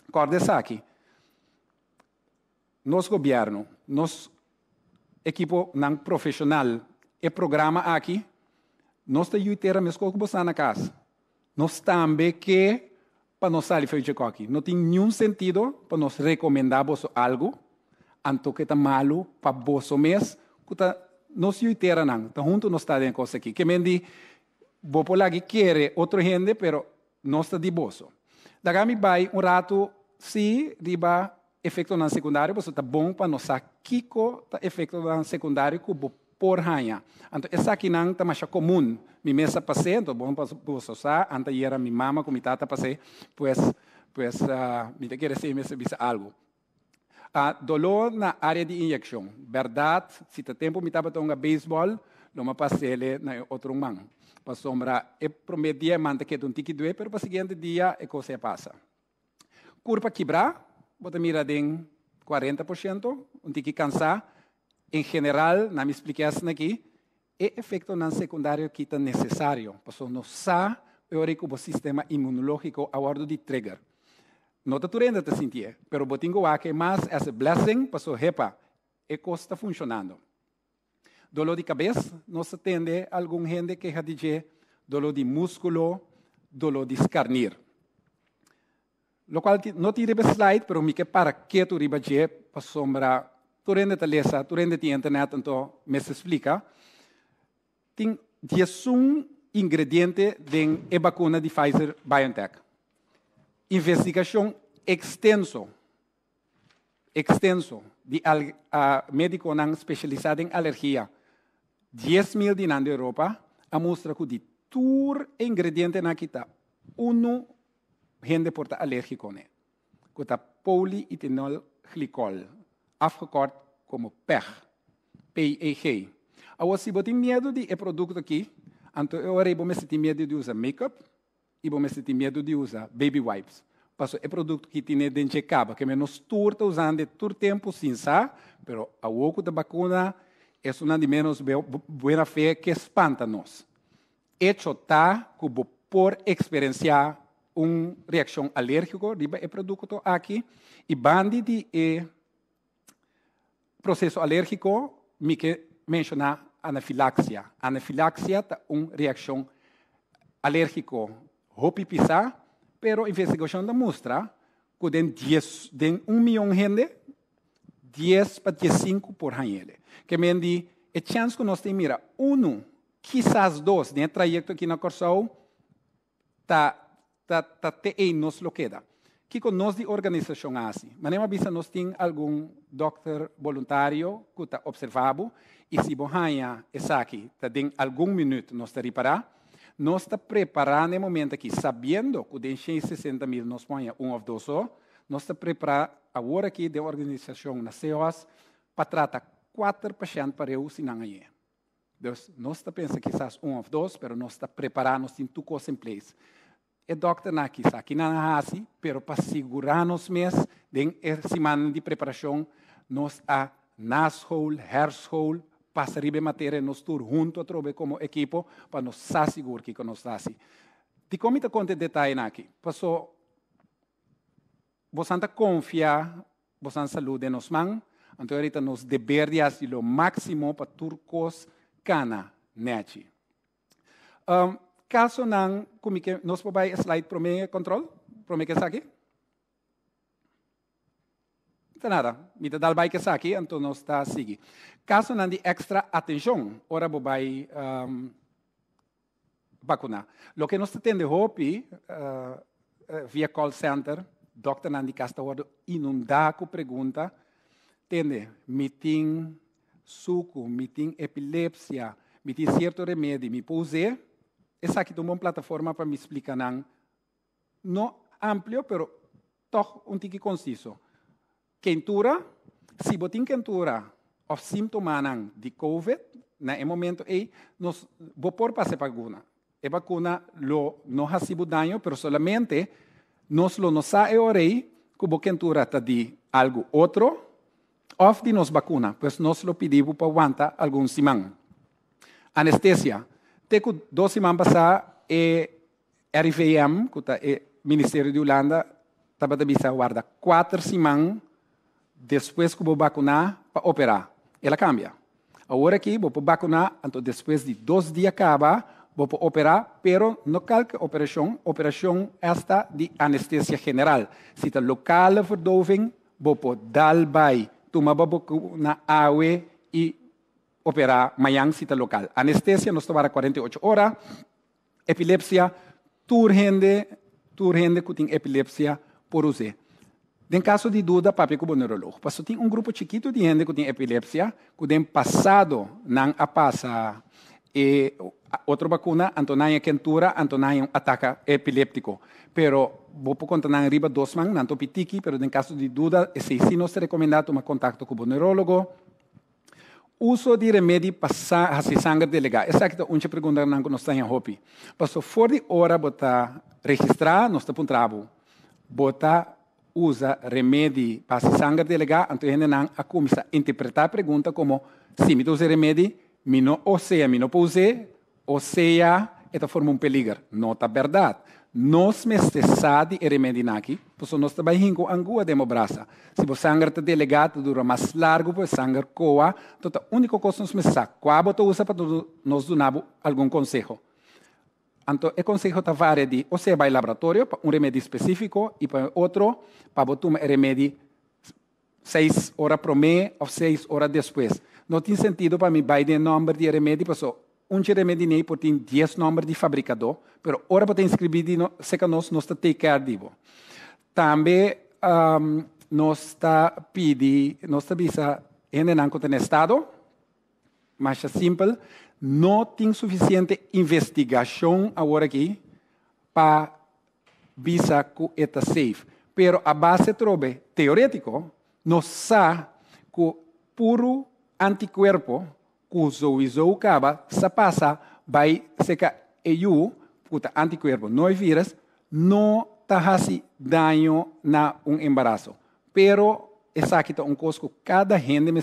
[SPEAKER 10] Acorda aqui. Nosso governo, nosso equipo não profissional, e programa aqui, nós estamos a mesma coisa na casa. Nós também que para nós sair feito aqui. Não tem nenhum sentido para nós recomendar algo, anto que está malo para você mesmo, que nós yuitera não. Então, junto nós está dentro coisa aqui. Que mendi, vou por lá que quer outra gente, pero nós está de bolso. Daí vai rato, se riba efeito na secundário, você está bom para nós aqui tá efeito na secundário que por ranha. Então, essa aqui não está mais comum. Mi mesa passei, então, bom para usar. Antes era minha mama, como tata passei, pues, me te quer dizer, me serviço algo. Dolor na área de injeção. Verdade, se tem tempo, me estava tomando beisebol, não me passei na outro mão. Para sombra, é primeiro dia, manta que é um tique doer, mas para o seguinte dia, é coisa passa. Curva quebrar, bota mira em 40%, um tique cansar. Em geral, na minha explicação aqui, é efeito não secundário que é necessário. Porque não sabe o sistema imunológico a bordo de trigger. Não está tudo ainda te sentir, mas o tenho aqui mais essa blessing, para repa, e coisa está funcionando. Dolor de cabeça, nós atende algum gente que já diz dolor de músculo, dolor de escarnir. Lo qual não tirei o slide, mas me que para que tu riba dizer, para sombra. Durante a lesa, durante a internet, então, me se explica, tem 11 ingredientes de vacuna de Pfizer-BioNTech. Investigação extenso de médico não especializado em alergia. 10.000 de na Europa, a mostra que de todos os ingredientes na kita, gente porta alérgico né. Que está polietilenglicol. Afgekort como PEG. PEG. Agora, se você tem medo de produto aqui, então eu vou me sentir medo de usar make-up e vou me sentir medo de usar baby wipes. Porque é produto que tem dentro de cabo, que menos turta usando todo tempo sem saber, mas a oco da vacuna é uma de menos boa fé que espanta-nos. Hecho está que por experienciar uma reação alérgica, riba é produto aqui, e bande de processo alérgico, me que mencionar anafilaxia. Anafilaxia é uma reação alérgica, hopi pisar, pero a investigação da mostra que de 1 milhão de gente, 10 para 15 por ano. Que me diz, a chance que nós temos, mira, quizás 2, dentro do trajeto aqui na Corsão, te nos lo queda. Que nós de organização assim, mas não avisa nós tem algum doutor voluntário que está observado e se bohanha essa aqui, está em algum minuto nós está reparar, nós está preparando no momento aqui, sabendo que de 60.000 nós põe ou 2 horas, nós está preparando agora aqui de organização na CEOS para tratar 4 pacientes para eu se não ganhar. Então, nós está pensando que quizás 1 ou 2, mas nós está preparando, nós temos tudo coisa em place. É doctor aqui na hasi, pero para segurar-nos mesmo, em semana de preparação, nós a nashole, hairshole, para ribe matéria, nós todos juntos a trabalhar como equipo, para nos assegurar que nós está assim. De como está conta detalhe aqui, passou, você confia, você saúde nos mãos, então ahorita nos dever de fazer o máximo para turcos cana neti. Caso não, como que nós podemos slide para o controle? Para o que está aqui? Não nada. Me dá o que está aqui, então nós está a seguir. Caso não de extra atenção, ora vou vacunar. O que nós temos hope via call center, doctor não de casta inundar com pergunta, tende meeting, suco, me tem epilepsia, me tem certo remédio, me puse. Essa aqui é uma plataforma para me explicar, não amplo, pero toch um tique conciso. Quentura, se você tem quentura ou sintoma de COVID, no momento aí, nós vamos pôr para a vacuna. A vacuna não recebe dano, mas solamente nós não sabemos que a quentura está de algo outro, ou de nos vacuna, pois nós lo pedimos para aguantar algum semana. Anestesia. Teco 2 semanas passadas, RIVM, que é o Ministério de Holanda, estava a bisa guarda 4 semanas depois que vou vacinar para operar. Ela cambia. Agora aqui, vou vacinar, então depois de 2 dias acaba, vou operar, pero não calca operação esta de anestesia geral. Se está local verdoving, vou dar vai, tomar na água e operar amanhã se está local. Anestesia nos tomara 48 horas, epilepsia, turgende que tem epilepsia por usar. Em caso de dúvida, papai como neurologo. Porque tem grupo chiquito de gente que tem epilepsia, que tem passado não a passa outra vacuna, antonaya quentura, antonaya ataque epiléptico. Pero vou contar na riba 2 man, não pitiki, pero em caso de dúvida, se nós recomendamos tomar contato com o neurologo. Uso de remédio para sangue delegado. Essa aqui é uma pergunta que nós temos em Hopi. Porque fora de hora, você registrar, nós temos um trabalho. Você usa remédio para sangue delegado, então a gente começa a interpretar a pergunta como se me usa remédio, ou seja, me não pode ou seja, esta forma peligro. Não é verdade. Nós necessitamos de remédio aqui, porque nós trabalhamos com angua de braça. Se o sangue está delegado, dura mais largo, o sangue coa, então a única coisa que nós necessitamos, qual você usa para nós dar algum conselho. Então, o conselho está vário de, ou seja, vai ao laboratório para remédio específico e para outro, para você tomar remédio 6 horas por mês ou 6 horas depois. Não tem sentido para mim vai de número de remédio, porque remédio nem por ter 10 números de fabricador, mas agora para inscrever, se que nós está take care disso. Também, nós está pedindo, nós está bisa, ainda no estado, mais simples, não tem suficiente investigação agora aqui para bisa que está safe. Pero a base trobe teórico, nós sabe que puro anticorpo que o acaba, se passa, vai ser que EU, puta anticorpo, não é vírus, não está fazendo dano na embaraço. Pero essa aqui é coisa que cada gente me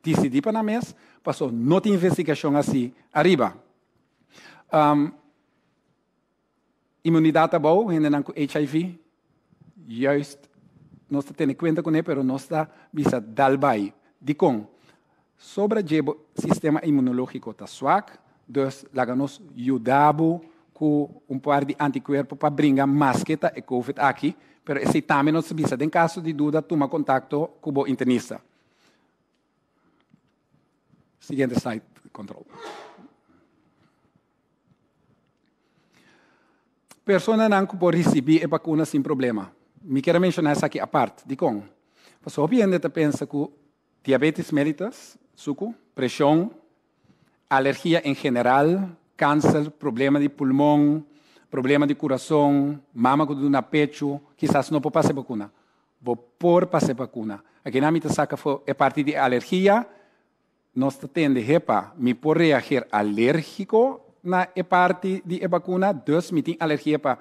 [SPEAKER 10] decide para nós, passou não tem investigação assim arriba. Imunidade boa, ainda não com HIV, justo, nós temos conta com ele, pero nós está bisa dalbai, de com. Sobre o sistema imunológico está suave, então, nos ajudamos com par de anticorpos para brincar mais que a COVID aqui, mas esse também não se bisa. Em caso de dúvida, toma contato com o internista. Seguinte slide, control. Pessoas não podem receber a vacuna sem problema. Me quero mencionar isso aqui à parte, de como. Porque o paciente pensa que diabetes mellitus, suco, pressão, alergia em geral, câncer, problema de pulmão, problema de coração, mama com dor no pecho, quizás não pode passar vacuna. Vou pôr passar vacuna. Aqui na minha saca é parte de alergia, nós temos me pode reagir alérgico na parte de vacuna, dus me tem alergia para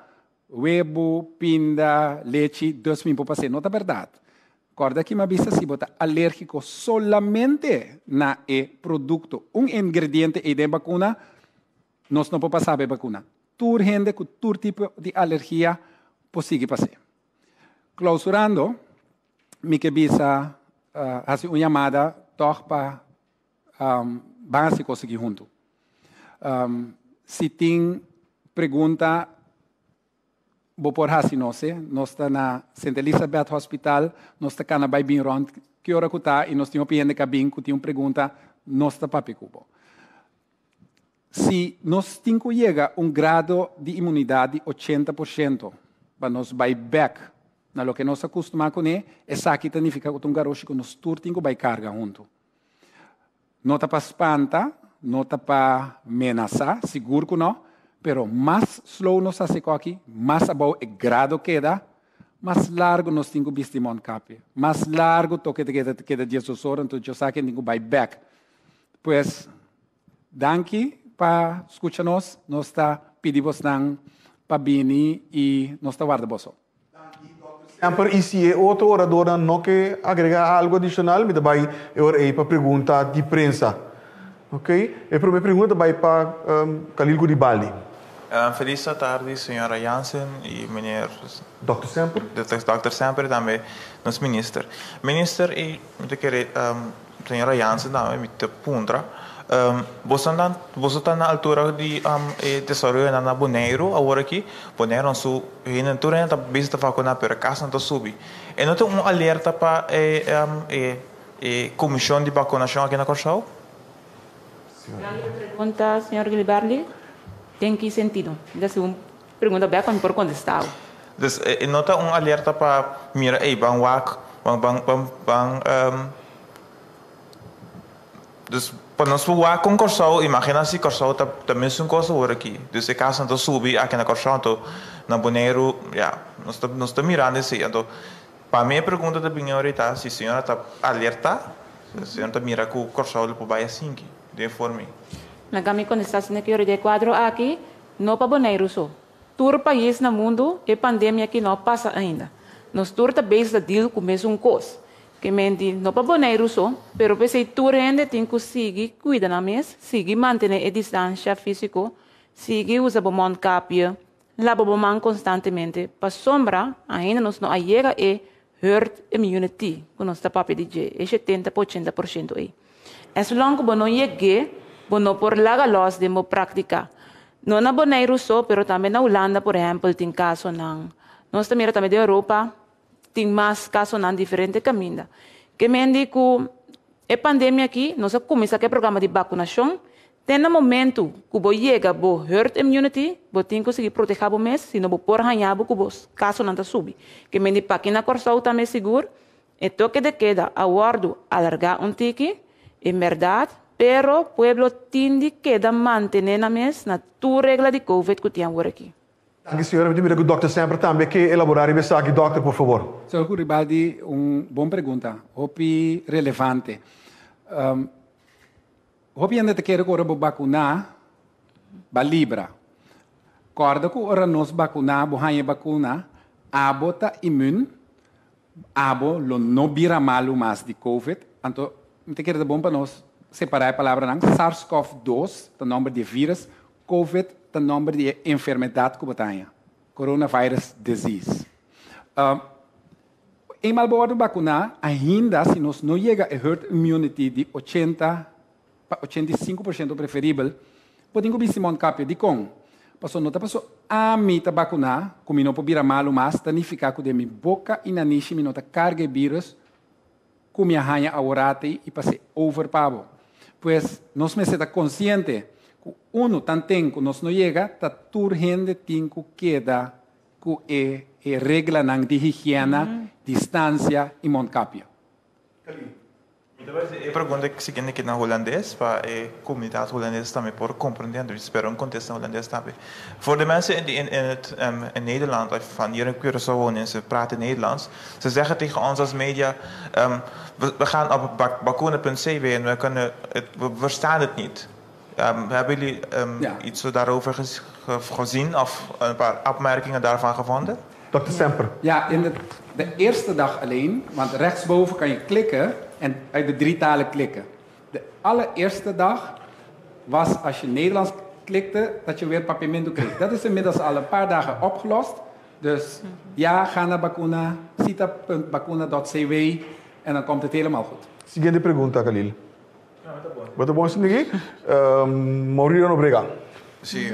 [SPEAKER 10] huevo, pinda, leite, dus me pode passar. Não é verdade. Recorda que me avisa se você é alérgico solamente na produto, ingrediente de vacuna, nós não podemos passar a vacuna. Todo gente com todo tipo de alergia pode passar. Clausurando, me que avisa fazer uma chamada para vamos conseguir junto. Se tem pergunta, vou por assim, nós estamos na St. Elizabeth Hospital, nós estamos na Baibin Rond, que hora que está, e nós temos um cabine que tem uma pergunta, nós estamos para picubo. Se nós temos que chegar a grado de imunidade de 80%, para nós vai back, na lo que nós acostumamos com ele, essa aqui significa que um garoto que nós temos que vai carga junto. não está para espanta, não está para amenazar, seguro que não, pero mais slow nos hace aqui, mais above o grado queda, mais largo nos temos visto em Moncapi, mais largo toque queda 10 horas, então eu sei que tenho vai back. Pues, danke para escutar-nos, nós está pedimos para vir e nós está guardando.
[SPEAKER 7] Sempre, e se outro orador não quer agregar algo adicional, me dá aí para pergunta de prensa. Ok? A primeira pergunta vai para Khalil Guribaldi.
[SPEAKER 11] Feliz tarde, senhora Jansen e meneer
[SPEAKER 7] Dr. Semper.
[SPEAKER 11] Dr. Semper também, nosso ministro. Minister, e eu quero senhora Jansen também me perguntar. Você está na altura de desenvolver na Bonaire, agora aqui, Bonaire não sou, ainda tudo ainda está fazendo para casa não subir. E não tem alerta para comissão de vacinação aqui na Corsau?
[SPEAKER 9] Pergunta, senhor Gilibarli, tem que sentido? Essa é uma pergunta bem como por contestar.
[SPEAKER 11] Dus não tem alerta para mira, dus para nós voar com Corsau, imagina se Corsau está mesmo coisa agora aqui. Dus se caso não subir aqui na Corsau, então na Bonaire, nós estamos mirando isso. Então, para mim a pergunta da senhora se a senhora está alerta, se a senhora está mirando que o Corsau ele vai assim, de forma.
[SPEAKER 9] Na kami contestação que eu de quadro aqui, não para Bonaire só. Todo país no mundo é pandemia que não passa ainda. Nós todos estamos a deal com mesmo coisa. Que mente não para Bonaire só, pero pensei tudo ainda tem que seguir cuidar na mesa, seguir manter a distância física, seguir usar o mão capia, lavar a mão constantemente, para sombra ainda nós não chega a herd immunity, que nós está para pedir, é 70% por 80% aí. As long que não chega, não por lá los de mo prática. Não na Bonaire só, pero também na Holanda, por exemplo, tem caso não. Nós também da Europa tem mais casos em diferentes caminhos. Que me diz que a pandemia aqui, nós começamos o programa de vacinação, tem no momento que você chega a herd immunity, você tem que conseguir proteger o mês, se não você pode ganhar o caso não subir. Que me diz para aqui na Corsau também seguro, e toque de queda, aguardo alargar tique, é verdade, pero o pueblo tem de queda manter na mesa na tua regra de COVID que tem agora aqui.
[SPEAKER 7] Danke, senhora. Me diga o Dr. Semper também que elaborar e pensar aqui, Dr., por favor.
[SPEAKER 10] Senhor Guribaldi, boa pergunta. Hopi relevante. Hopi ainda te quero agora vacinar, ba libra. Corda que ora nos vacinar, bohanha vacuna, abo ta imun, abo lo no vira malo mais de COVID. Então, te quero bom para nós separar a palavra não. SARS-CoV-2, o nome de vírus, COVID, o nome de enfermidade que você coronavirus disease. Em malboro vacinar, ainda se nós não chega a herd immunity de 85% preferível, podemos ver se capio de com. Passou nota passou a mim tá vacinar, como não pode virar malo mas danificar com de minha boca e nanishi me nota carga vírus, com minha ranha aurate e passei over pavo. Pois nós me está consciente uno tanten que nós não chega, tá tur gente tem que queda que é regra nang de higiene, distância e moncapia.
[SPEAKER 11] Eu pergunto que se aqui na holandês para a comunidade holandesa também por compreender, eu espero contexto holandês também. Voor de mensen in Nederland, van hier in Curaçao wonen, ze praten Nederlands, ze zeggen tegen ons als media, we gaan op bakuna.cw en we verstaan het niet. Hebben jullie iets daarover gezien of een paar opmerkingen daarvan gevonden?
[SPEAKER 7] Dr. Semper.
[SPEAKER 10] Ja, in de eerste dag alleen, want rechtsboven kan je klikken en uit de 3 talen klikken. De allereerste dag was als je Nederlands klikte, dat je weer papiermento kreeg. Dat is inmiddels al een paar dagen opgelost. Dus ja, ga naar Bakuna, cita.bakuna.cw en dan komt het helemaal goed.
[SPEAKER 7] Seguinte pergunta, Khalil. Muito bom, senhor. Maurício Nobrega.
[SPEAKER 12] Sim,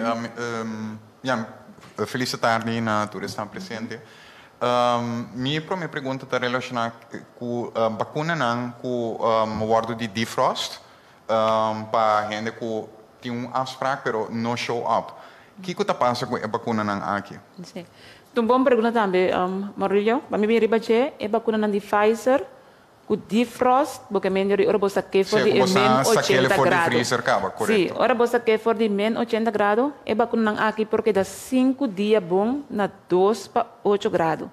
[SPEAKER 12] feliz tarde na todos estão presentes. Minha primeira pergunta está relacionada com a vacuna com o word de defrost para gente que tem afspraak, mas não show up. O que está passando com a vacuna aqui?
[SPEAKER 9] Sim. Uma boa pergunta também, Maurício. Para mim, a vacuna de Pfizer com defrost, porque melhor ora você quer for de
[SPEAKER 12] menos
[SPEAKER 9] menos 80 graus.
[SPEAKER 12] freezer acaba, correto?
[SPEAKER 9] Sim, ora você quer for de menos 80 graus, é vacuna aqui porque dá 5 dias bom na 2 para 8 graus.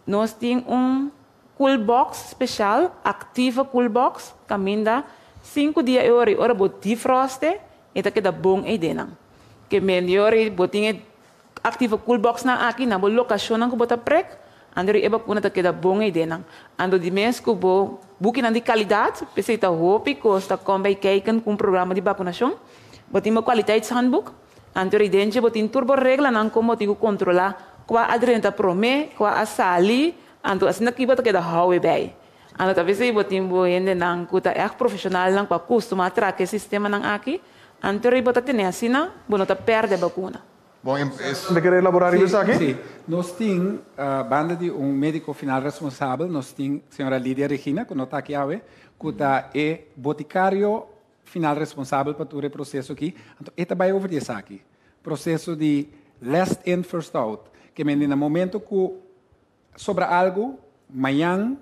[SPEAKER 9] Nós temos cool box especial, ativa cool box, caminha 5 dias ora bot defroste, eta que dá bom aí dentro. Que melhor botinha ativa cool box na aqui na bo locação que bota prek, andori eba kuna ta que dá bom aí dentro. Ando de mês que bo bukin andi qualidade, precisa hopi costa combei kijken com programa de vacunação, botin uma kwaliteitshandboek, andori dentro botin turbo regla nan como tigo controlar qua adrenta prome, qua asali, ando assim aqui bota que dá hawe bei. Ando talvez aí botin bo ende nan kuta profissional nan qua costuma traque sistema nan aqui. Anterior bota tem assim, não tá perde a vacuna.
[SPEAKER 12] Bom,
[SPEAKER 7] você quer elaborar isso aqui?
[SPEAKER 10] Sim, nós temos banda de médico final responsável, nós temos a senhora Lídia Regina, que não está aqui hoje, que é boticário final responsável para todo o processo aqui. Então, ele vai over isso aqui. Processo de last in, first out. Que no momento que sobra algo, amanhã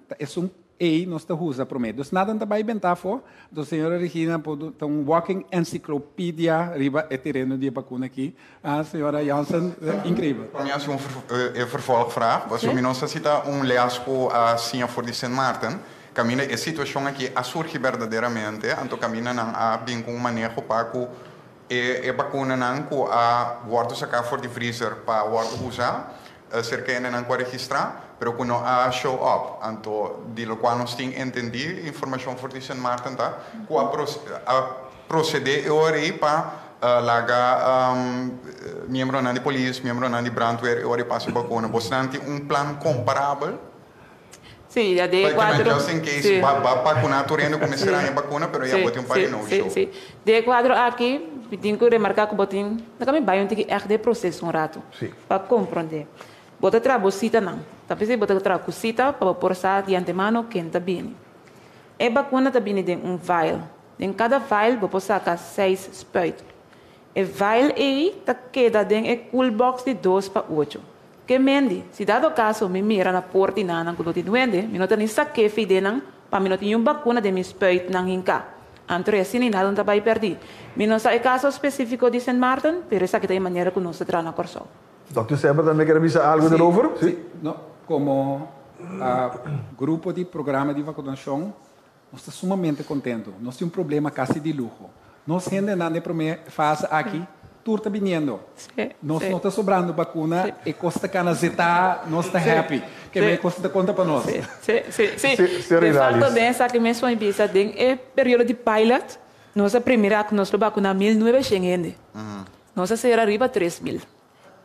[SPEAKER 10] é nós estamos usando prometo. Então, nada vai inventar for. A senhora Regina pode walking encyclopedia riba é terreno de vacuna aqui. A senhora Janssen, incrível.
[SPEAKER 12] Para mim, é uma vervolgvraag. Você me necessita leasco assim for de Saint Martin. Camina a situação aqui a surge verdadeiramente. Então, camina a bem com manejo para que a vacuna não que a guarda sacar for de freezer para guarda usar. Cerca de não registrar, pero quando a show up, então de lo qual nós temos entendido informação for de Saint Martin tá, que a proceder ori para laga membro de polícia, membro de brandweer ori passa vacuna, bastante plan comparável.
[SPEAKER 9] Sim, já dei quadro.
[SPEAKER 12] Just in case vacunar torrendo começará a vacuna, pero já botem para no show.
[SPEAKER 9] Sim, dei quadro aqui, tenho que remarcar que botem, também vai um que é de processo rato, para compreender. Bota trabocita não. Talvez você bota trabocita para forçar de antemano quem está bem. A vacuna está bem em vial. Em cada vial você saca 6 spuit. A vial aí está queda em a cool box de 2 para 8. Que mende, se dado caso me mira na porta e não quando te doende, me não tem saque fide não, para me não ter vacuna de me spuit não hinca. Antônio assim nada não vai perder. Me não sabe caso específico de Saint Martin, pero essa que tem maneira que nós tra na corso.
[SPEAKER 7] Dr. Semper, também quer dizer algo erover?
[SPEAKER 10] Sim. No, como grupo de programa de vacinação, nós estamos sumamente contentos. Nós temos problema quase de luxo. Nós ainda na primeira fase aqui, tudo está vindo. Nós não está sobrando vacuna e custa cana zeta, nós está happy. Que me custa conta para nós.
[SPEAKER 9] Sim. De fato, dessa que me sou vista, é período de pilot. Nossa primeira que nós vacunamos 1.900. Nossa será arriba 3.000.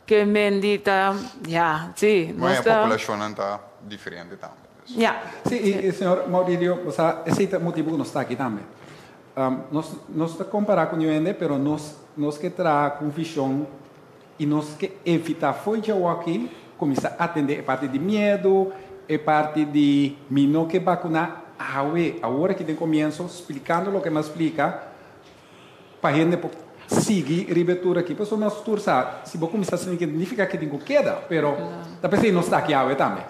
[SPEAKER 9] Que mendita, sim.
[SPEAKER 12] Mas a população não está diferente também.
[SPEAKER 10] Sim, e senhor Maurílio, esse é o motivo que nós estamos aqui também. Nós estamos comparando com o UND, mas nós que trazer com visão e nós que evitar foi já aqui, começar a atender a parte de medo, a parte de não que vacunar, agora que tem começo, explicando o que nós explica, para a gente seguir a reabertura aqui. Pessoal, nós tursa, se vou começar a significa que tem queda, pero talvez não está aqui também.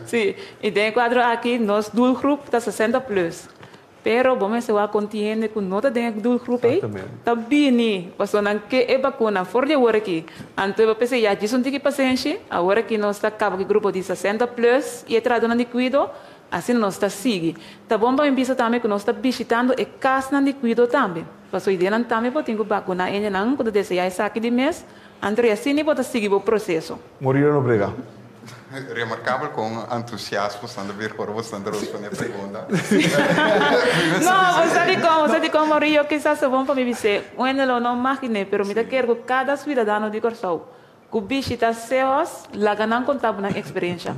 [SPEAKER 9] Sim, e tem quadro aqui, nós do grupo está 60 plus. Pero vamos a continuar com nota de do grupo aí. Tá bem, passou não que é vacuna for de agora aqui. Então eu pensei já disso que paciente, agora que nós está acaba que grupo de 60 plus e tratando de cuido, assim nós está sigue. Tá bom para começar também que nós está visitando e casa de cuido também. Passou ideia não também para ter vacuna ainda não quando desejar essa aqui de mês. Então assim nem pode seguir o processo.
[SPEAKER 7] Morir não brega.
[SPEAKER 12] Remarcável com entusiasmo, estando a ver por você responder a pergunta.
[SPEAKER 9] Não, você de como Rio, quizás é bom para me dizer, eu não imagino, pero me quero que cada cidadão de Corsou, que visita seus, lá não contava na experiência.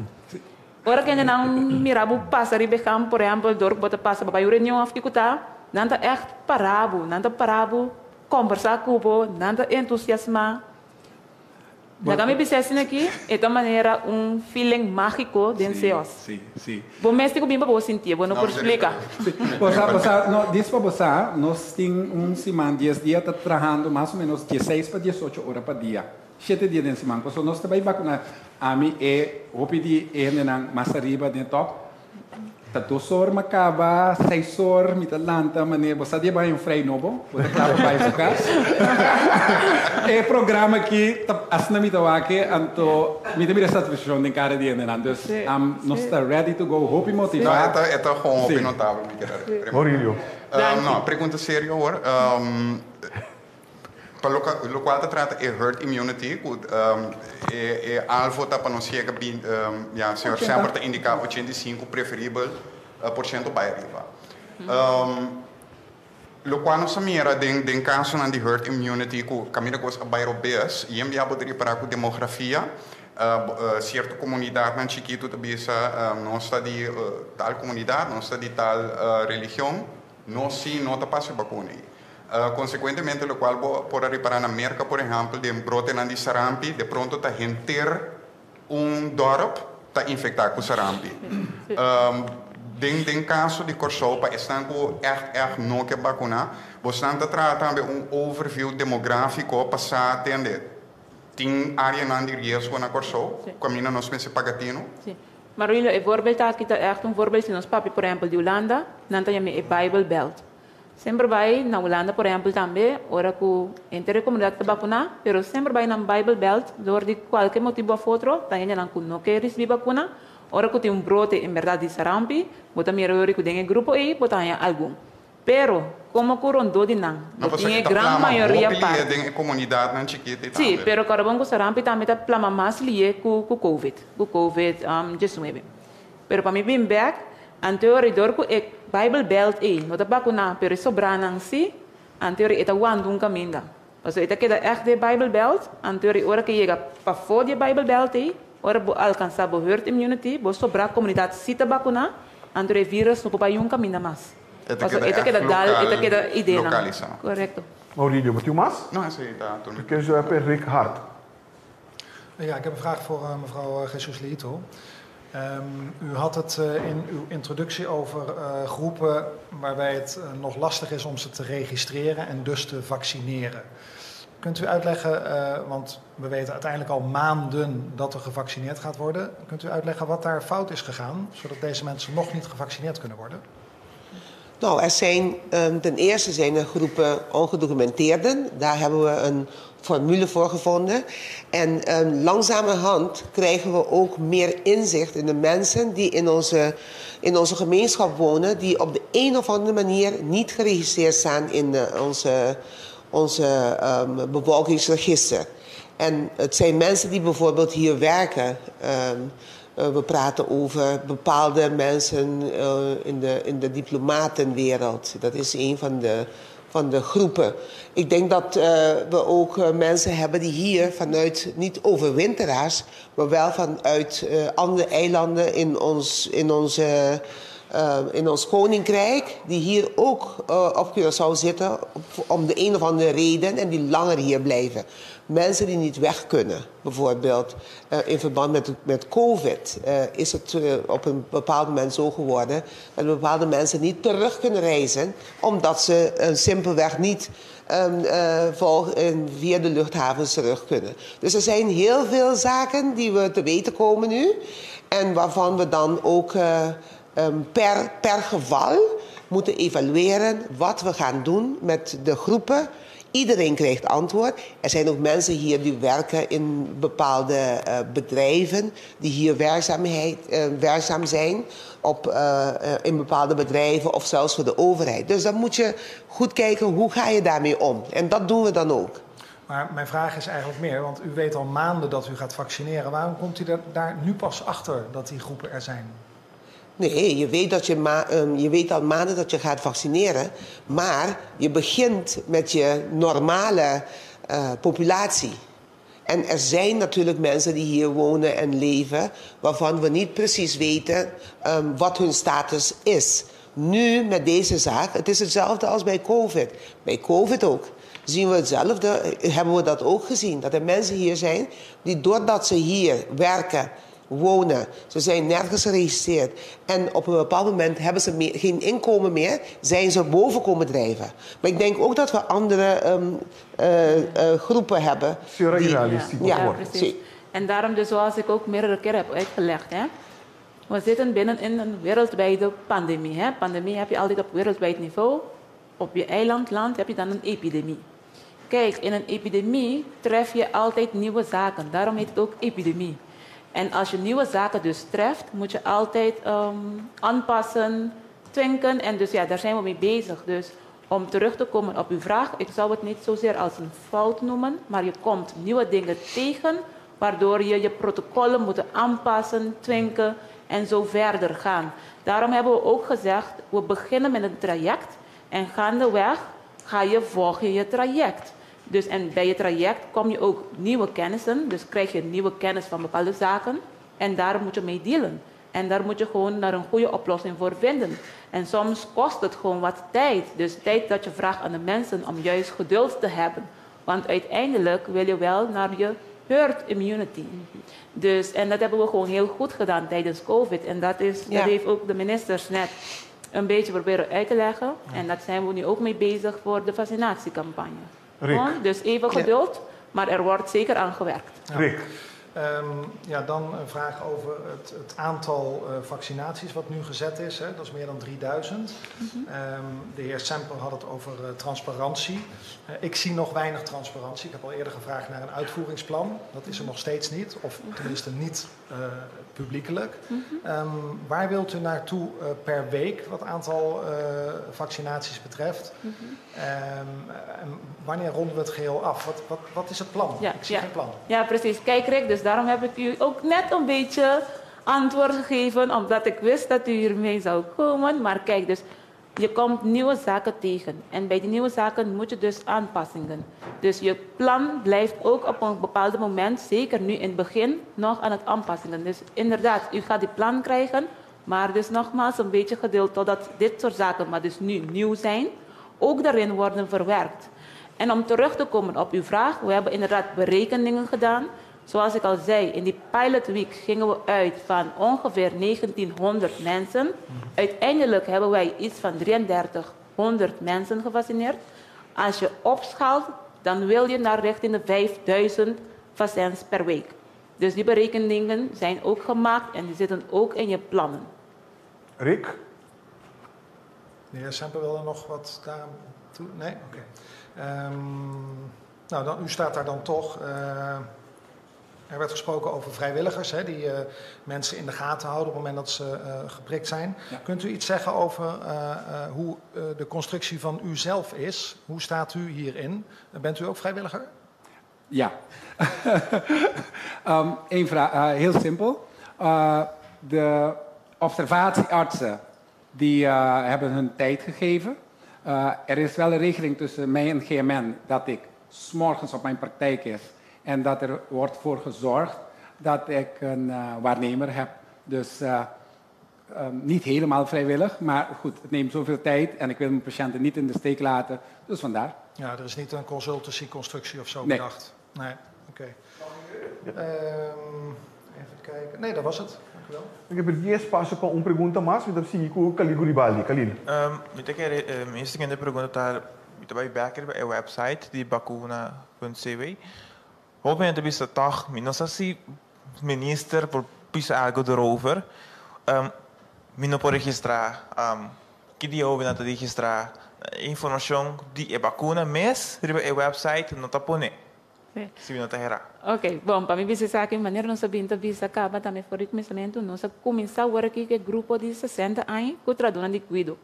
[SPEAKER 9] Ora que ainda não mirava o pássaro e becam, por exemplo, dor que bota passa para a reunião a ficar, não está echt parado, conversar com o não está entusiasmado. Já que me disse aqui, é de maneira feeling mágico de seus.
[SPEAKER 10] Sim.
[SPEAKER 9] Bom, mas tem que sentir, vou não por explicar.
[SPEAKER 10] Diz para você, nós temos semana, 10 dias, está trabalhando mais ou menos 16 para 18 horas por dia. 7 dias de semana. Então, nós também vacunar. A mim é, vou pedir, mais arriba de top. Dat 2 horas macaba, 6 horas, mit Atlanta, mané, você dia vai vrij nobo, você claro vai ficar. É programa que as na mita wake, anto mita mira satisfação de cada dia, né? Dus, nós está ready to go, hope e motivar.
[SPEAKER 12] Não, é gewoon hope notável, me quero.
[SPEAKER 7] Maurílio.
[SPEAKER 12] Não, pergunta séria hoor. Para o qual se trata de herd immunity, alvo para nós chega bem, o senhor sempre está indicar 85 preferível % para arriba. Lo qual nós mira den caso de herd immunity, que caminha com os aerobias, e envia poderia para a demografia, certa comunidade na chiquito também não está de tal comunidade, não está de tal religião, não se nota para se vacinar. Consequentemente, lo qual por reparar na América, por exemplo, de brote de sarampi, de pronto está inteiro dorp está infectado com sarampi. Den caso de Corsopa, estão com echt não que vacinar. Você está tratando overview demográfico para atender. Tem área de risco na Corsopa, caminha nos meses pagatino.
[SPEAKER 9] Marilho, é voorbeeld aqui está echt voorbeeld nos papi, por exemplo, de Holanda, não tem a Bible Belt. Sempre vai na Holanda, por exemplo, também, ora que entre a comunidade está vacuna, mas sempre vai na Bible Belt, door de qualquer motivo outro, tem gente que não quer receber vacuna, ora que tem brote em verdade de sarampi, bota mira que tem grupo aí, bota aí algum. Pero como que rondou de não tem grande maioria
[SPEAKER 12] parte. Tem comunidade não chiquita
[SPEAKER 9] também. Sim, pero carabão com sarampi também está plama mais lié com COVID, 19. Pero para mim bem back, anterior que Bible Belt não está vacuna, pero sobrang si, anterior está wandung caminda. Also ita queda echt de Bible Belt, anterior ora que chega para fora de Bible Belt ora alcançar a herd immunity, bo sobra comunidade cita vacuna, anterior vírus não pode um caminho mais. Ita queda ideia.
[SPEAKER 12] Localização.
[SPEAKER 9] Correto.
[SPEAKER 7] Maurílio, wat u mas?
[SPEAKER 12] Não, sim, está tudo.
[SPEAKER 7] Ik ken zo even Rick Hart.
[SPEAKER 13] Ja, ik heb een vraag voor mevrouw Jesus Leito. U had het in uw introductie over groepen waarbij het nog lastig is om ze te registreren en dus te vaccineren. Kunt u uitleggen, want we weten uiteindelijk al maanden dat er gevaccineerd gaat worden. Kunt u uitleggen wat daar fout is gegaan, zodat deze mensen nog niet gevaccineerd kunnen worden?
[SPEAKER 8] Nou, er zijn ten eerste zijn er groepen ongedocumenteerden. Daar hebben we een formule voor gevonden. En langzamerhand krijgen we ook meer inzicht in de mensen die in onze gemeenschap wonen, die op de een of andere manier niet geregistreerd staan in onze bevolkingsregister. En het zijn mensen die bijvoorbeeld hier werken. We praten over bepaalde mensen in de diplomatenwereld. Dat is een van de groepen. Ik denk dat we ook mensen hebben die hier vanuit, niet overwinteraars, maar wel vanuit andere eilanden in ons koninkrijk, die hier ook op Curaçao zitten om de een of andere reden en die langer hier blijven. Mensen die niet weg kunnen, bijvoorbeeld in verband met COVID, is het op een bepaald moment zo geworden dat bepaalde mensen niet terug kunnen reizen, omdat ze simpelweg niet via de luchthavens terug kunnen. Dus er zijn heel veel zaken die we te weten komen nu en waarvan we dan ook per geval moeten evalueren wat we gaan doen met de groepen. Iedereen krijgt antwoord. Er zijn ook mensen hier die werken in bepaalde bedrijven, die hier werkzaam zijn in bepaalde bedrijven of zelfs voor de overheid. Dus dan moet je goed kijken hoe ga je daarmee om. En dat doen we dan ook.
[SPEAKER 13] Maar mijn vraag is eigenlijk meer, want u weet al maanden dat u gaat vaccineren. Waarom komt u daar nu pas achter dat die groepen er zijn?
[SPEAKER 8] Nee, je weet al maanden dat je gaat vaccineren, maar je begint met je normale populatie. En er zijn natuurlijk mensen die hier wonen en leven, waarvan we niet precies weten wat hun status is. Nu met deze zaak, het is hetzelfde als bij COVID. Bij COVID ook. Zien we hetzelfde, hebben we dat ook gezien. Dat er mensen hier zijn die doordat ze hier werken, wonen, ze zijn nergens geregistreerd en op een bepaald moment hebben ze geen inkomen meer, zijn ze boven komen drijven. Maar ik denk ook dat we andere groepen hebben.
[SPEAKER 9] Ja, precies. En daarom dus zoals ik ook meerdere keren heb uitgelegd, hè. we zitten binnen in een wereldwijde pandemie. Hè? Pandemie heb je altijd op wereldwijd niveau. Op je eilandland heb je dan een epidemie. Kijk, in een epidemie tref je altijd nieuwe zaken. Daarom heet het ook epidemie. En als je nieuwe zaken dus treft, moet je altijd aanpassen, twinken. En dus ja, daar zijn we mee bezig. Dus om terug te komen op uw vraag, ik zou het niet zozeer als een fout noemen, maar je komt nieuwe dingen tegen, waardoor je je protocollen moet aanpassen, twinken en zo verder gaan. Daarom hebben we ook gezegd, we beginnen met een traject en gaandeweg volg je je traject. Dus en bij je traject kom je ook nieuwe kennissen, dus krijg je nieuwe kennis van bepaalde zaken en daar moet je mee dealen. En daar moet je gewoon naar een goede oplossing voor vinden. En soms kost het gewoon wat tijd. Dus tijd dat je vraagt aan de mensen om juist geduld te hebben. Want uiteindelijk wil je wel naar je herd immunity. Dus, en dat hebben we gewoon heel goed gedaan tijdens COVID. En dat heeft ook de ministers net een beetje proberen uit te leggen. En dat zijn we nu ook mee bezig voor de vaccinatiecampagne. Dus even geduld, maar er wordt zeker aan gewerkt.
[SPEAKER 7] Rick.
[SPEAKER 13] Dan een vraag over het aantal vaccinaties wat nu gezet is. Hè. Dat is meer dan 3000. De heer Semper had het over transparantie. Ik zie nog weinig transparantie. Ik heb al eerder gevraagd naar een uitvoeringsplan. Dat is er nog steeds niet, of tenminste niet publiekelijk. Waar wilt u naartoe per week wat aantal vaccinaties betreft? Wanneer ronden we het geheel af? Wat is het plan? Ik zie geen plan.
[SPEAKER 9] Ja, precies. Kijk Rick, dus daarom heb ik u ook net een beetje antwoord gegeven, omdat ik wist dat u hiermee zou komen. Maar kijk, dus je komt nieuwe zaken tegen. En bij die nieuwe zaken moet je dus aanpassingen. Dus je plan blijft ook op een bepaald moment, zeker nu in het begin, nog aan het aanpassingen. Dus inderdaad, u gaat die plan krijgen, maar dus nogmaals een beetje geduld totdat dit soort zaken, maar dus nu nieuw zijn, ook daarin worden verwerkt. En om terug te komen op uw vraag, we hebben inderdaad berekeningen gedaan. Zoals ik al zei, in die pilot week gingen we uit van ongeveer 1900 mensen. Uiteindelijk hebben wij iets van 3300 mensen gevaccineerd. Als je opschaalt, dan wil je naar richting de 5000 vaccins per week. Dus die berekeningen zijn ook gemaakt en die zitten ook in je plannen.
[SPEAKER 7] Rick?
[SPEAKER 13] De heer Semper wil er nog wat daar toe? Nee? Oké. U staat daar dan toch. Er werd gesproken over vrijwilligers, hè, die mensen in de gaten houden op het moment dat ze geprikt zijn. Ja. Kunt u iets zeggen over hoe de constructie van u zelf is? Hoe staat u hierin? Bent u ook vrijwilliger?
[SPEAKER 10] Ja. Eén vraag, heel simpel. De observatieartsen die hebben hun tijd gegeven. Er is wel een regeling tussen mij en GMN dat ik 's morgens op mijn praktijk is. En dat er wordt voor gezorgd dat ik een waarnemer heb. Dus niet helemaal vrijwillig, maar goed, het neemt zoveel tijd en ik wil mijn patiënten niet in de steek laten. Dus vandaar.
[SPEAKER 13] Ja, er is niet een consultancy-constructie of zo bedacht? Nee, oké. Even kijken. Nee, dat was het. Dank u wel.
[SPEAKER 7] Ik heb het eerst pas ook een pergunta mais, maar dat zie ik ook Khalil Guribaldi. Khalil.
[SPEAKER 11] Eerst in de pergunta bij Becker bij website die vacuna.cw. Obviamente bisa toch, não sei se minister por pisa algo erover. Não pode registrar, que dia houve na registrar informação de vacuna, mas a website não está pone. Se não está errado.
[SPEAKER 9] Ok, bom, para mim bisa sa akin maneira não sabia então bisa acaba também for começamento não sa começar agora aqui que grupo de 60 anos que traduna de cuido.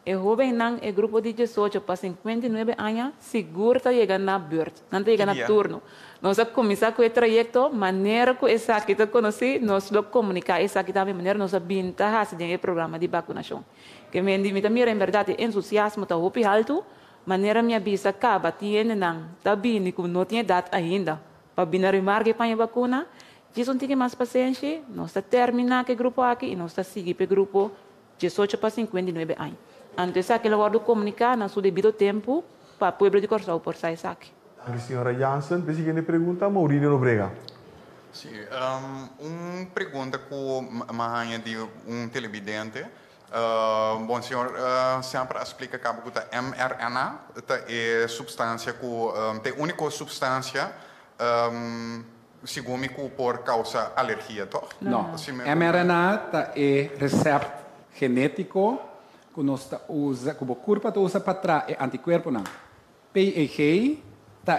[SPEAKER 9] E jovem não é grupo de 18 para 59 anos seguro está chegando na beurt, não está chegando na turno. Nós vamos começar com o trajeto, maneira que essa aqui está conhecida, nós vamos comunicar essa aqui também, maneira nós vamos fazer o programa de vacunação. Que me indica, mira, em verdade, entusiasmo está hopi alto, maneira minha bisa acaba, tiene não, está bem, como não tinha data ainda, para vir na remarque para a vacuna, diz um pouquinho mais paciente, nós está terminar que grupo aqui e nós está seguir para o grupo 18 para 59 anos. Antes aqui, eu vou comunicar no seu devido tempo para o povo de Corsau por sair aqui.
[SPEAKER 7] A senhora Jansen, a seguinte pergunta, Maurílio Nobrega.
[SPEAKER 12] Sim, pergunta com Mahanha de televidente. Bom, senhor, sempre explica que a mRNA é substância, é a única substância segundo por causa alergia, toch?
[SPEAKER 10] Não. mRNA é recept genético que nós usa, que o corpo usa para trazer anticorpo não. PEG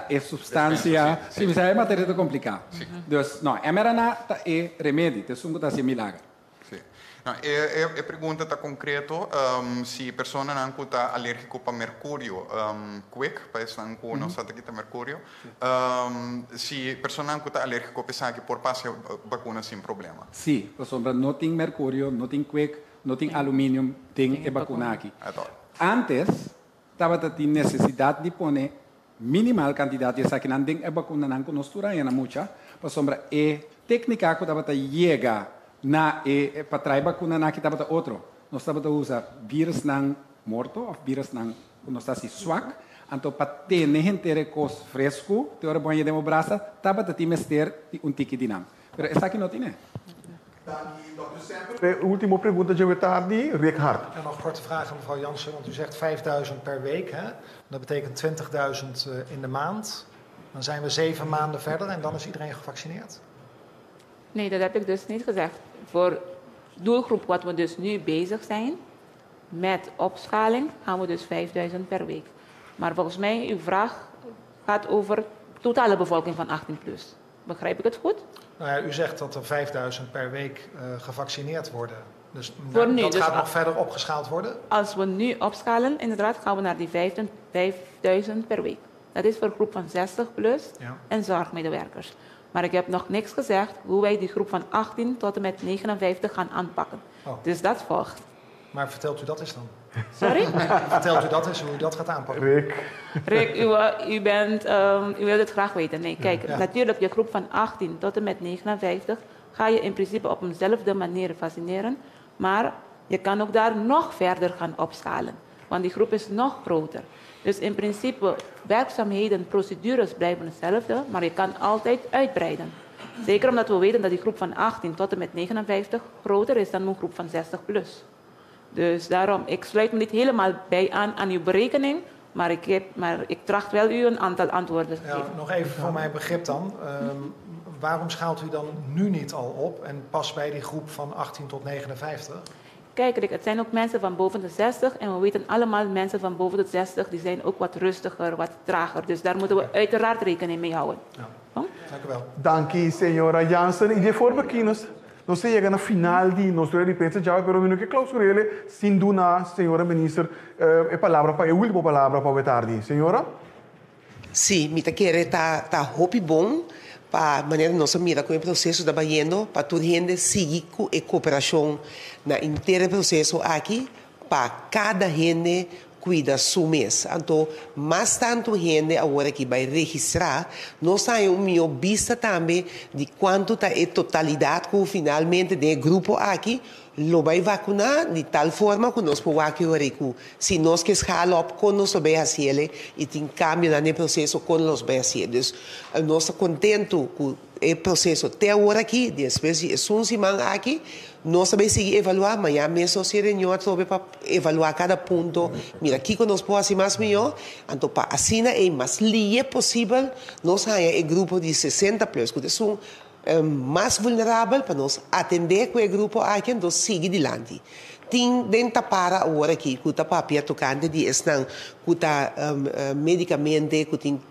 [SPEAKER 10] é substância, sim, é matéria complicada. Então, não, mRNA é remédio, é um que milagre.
[SPEAKER 12] Não, a pergunta está concreto, se a pessoa não está alérgico para mercúrio, quick, para estar com não sabe que está mercúrio, se a pessoa não está alérgico, pensar que por passar vacuna sem problema.
[SPEAKER 10] Sim, por sombra não tem mercúrio, não tem quick, não tem alumínio, tem a vacuna aqui. Antes, estava tendo necessidade de pôr minimal quantidade de essa que não tem a vacuna não conostura ainda muita, por sombra é técnica que estava chega na para trazer vacuna na que estava outro. Nós estava usar vírus não morto, ou vírus não nós está assim swak, então para ter inteira coisa fresco, te hora banho de mo braça, estava te mester um tique dinam. Pero essa aqui não tem.
[SPEAKER 7] Última pergunta de tarde, Rick Hart.
[SPEAKER 13] En nog een korte vraag aan mevrouw Jansen, want u zegt 5.000 per week. Hè? Dat betekent 20.000 in de maand. Dan zijn we 7 maanden verder en dan is iedereen gevaccineerd.
[SPEAKER 9] Nee, dat heb ik dus niet gezegd. Voor de doelgroep wat we dus nu bezig zijn, met opschaling, gaan we dus 5.000 per week. Maar volgens mij, uw vraag gaat over de totale bevolking van 18 plus. Begrijp ik het goed?
[SPEAKER 13] Nou ja, u zegt dat er 5.000 per week gevaccineerd worden. Dus
[SPEAKER 9] voor nu,
[SPEAKER 13] dat
[SPEAKER 9] dus
[SPEAKER 13] gaat nog verder opgeschaald worden?
[SPEAKER 9] Als we nu opschalen, inderdaad, gaan we naar die 5.000 per week. Dat is voor de groep van 60 plus en zorgmedewerkers. Maar ik heb nog niks gezegd hoe wij die groep van 18 tot en met 59 gaan aanpakken. Oh. Dus dat volgt.
[SPEAKER 13] Maar vertelt u dat eens dan?
[SPEAKER 9] Sorry?
[SPEAKER 13] Vertelt u dat eens hoe u dat gaat aanpakken?
[SPEAKER 9] Rick, u wilt het graag weten. Nee, kijk, natuurlijk je groep van 18 tot en met 59 ga je in principe op eenzelfde manier vaccineren. Maar je kan ook daar nog verder gaan opschalen. Want die groep is nog groter. Dus in principe, werkzaamheden, procedures blijven hetzelfde, maar je kan altijd uitbreiden. Zeker omdat we weten dat die groep van 18 tot en met 59 groter is dan een groep van 60 plus. Dus daarom, ik sluit me niet helemaal bij aan uw berekening, maar ik tracht wel u een aantal antwoorden te geven.
[SPEAKER 13] Nog even voor mijn begrip dan. Waarom schaalt u dan nu niet al op en pas bij die groep van 18 tot 59?
[SPEAKER 9] Kijk, Rick, het zijn ook mensen van boven de 60 en we weten allemaal mensen van boven de 60 die zijn ook wat rustiger, wat trager. Dus daar moeten we uiteraard rekening mee houden.
[SPEAKER 13] Ja. Dank u wel.
[SPEAKER 7] Dank u, senhora Jansen. E de forma que nós chegamos na final de nossa reprensa já, pero no que clausurele, sin duda, senhora ministra, a palavra para a última palavra para a tarde, senhora?
[SPEAKER 8] Sim, me querer tá hopi bom para maneira nossa mira com o processo da Bahia, para toda gente seguir com a cooperação na inteiro processo aqui, para cada gente cuida su mês. Então, mais tanto gente agora que vai registrar, nós temos uma vista também de quanto está a totalidade que finalmente do grupo aqui lo vai vacunar de tal forma que nós podemos aqui se nós que escala up com nós vai fazer e tem cambio no processo com nós vai fazer. Então, nós estamos contentos com o processo até agora aqui, depois de uma semana aqui, nós vamos seguir evaluar, amanhã mesmo se reunião para evaluar cada ponto. Mira, aqui que nós podemos fazer mais melhor, então para assim é mais livre possível, nós temos um grupo de 60 plus, que são mais vulnerável para nós atender com o grupo aqui, então seguir adiante. Tem dentro para agora aqui, que está papel tocante de estão, que está medicamento, que tem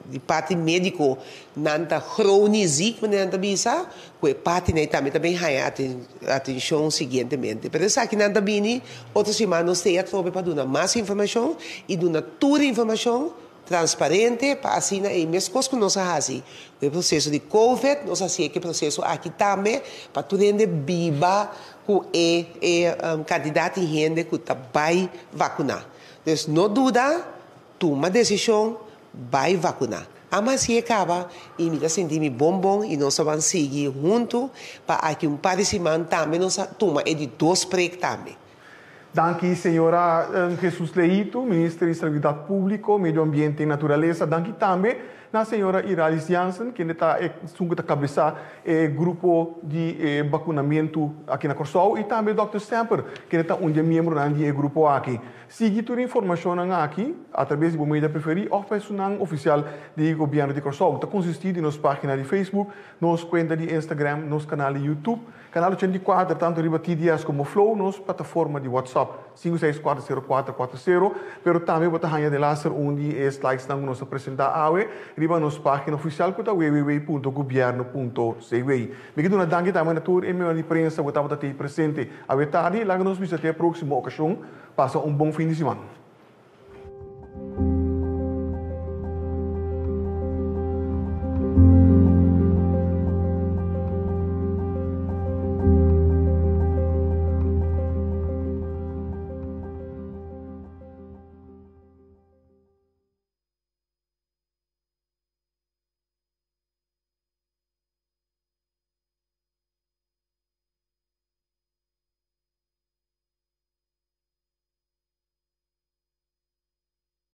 [SPEAKER 8] de parte médico, não está cronizico, não está bisa, que parte né também há atenção seguintemente. Por isso aqui não está bem, outra semana nós temos para dar mais informação e dar toda a informação transparente para assim é mesmo coisa que nós fazemos. O processo de COVID, nós fazemos que processo aqui também para toda gente viva com candidato e gente que vai vacinar. Então, não dúvida, toma decisão, vai vacinar. Mas se acaba, e me sentir bom e nós vamos seguir junto para que par de semana também nós toma de 2 pregos também.
[SPEAKER 7] Dank u, senhora Jesus Leito, ministra de Estabilidade Pública, Meio Ambiente e Natureza. Dank u também, na senhora Iralis Jansen, que está a cabeça grupo de vacunamento aqui na Corsol, e também o Dr. Semper, que está um membro do grupo aqui. Siga toda a informação aqui, através do meio preferir, ou personal oficial do governo de Corsol. Está consistido em nossa página de Facebook, nossa conta de Instagram, nosso canal de YouTube, canal 84, tanto riba TDS como Flow, nossa plataforma de WhatsApp, 5640440, pero também você ganha de laser onde slides que nós apresentamos, riba nossa página oficial, que é www.governo.cw. Me quedo na dangue também na tour, e minha imprensa, você está presente. A tarde, lá nos visita a próxima ocasião. Passa um bom fim de semana.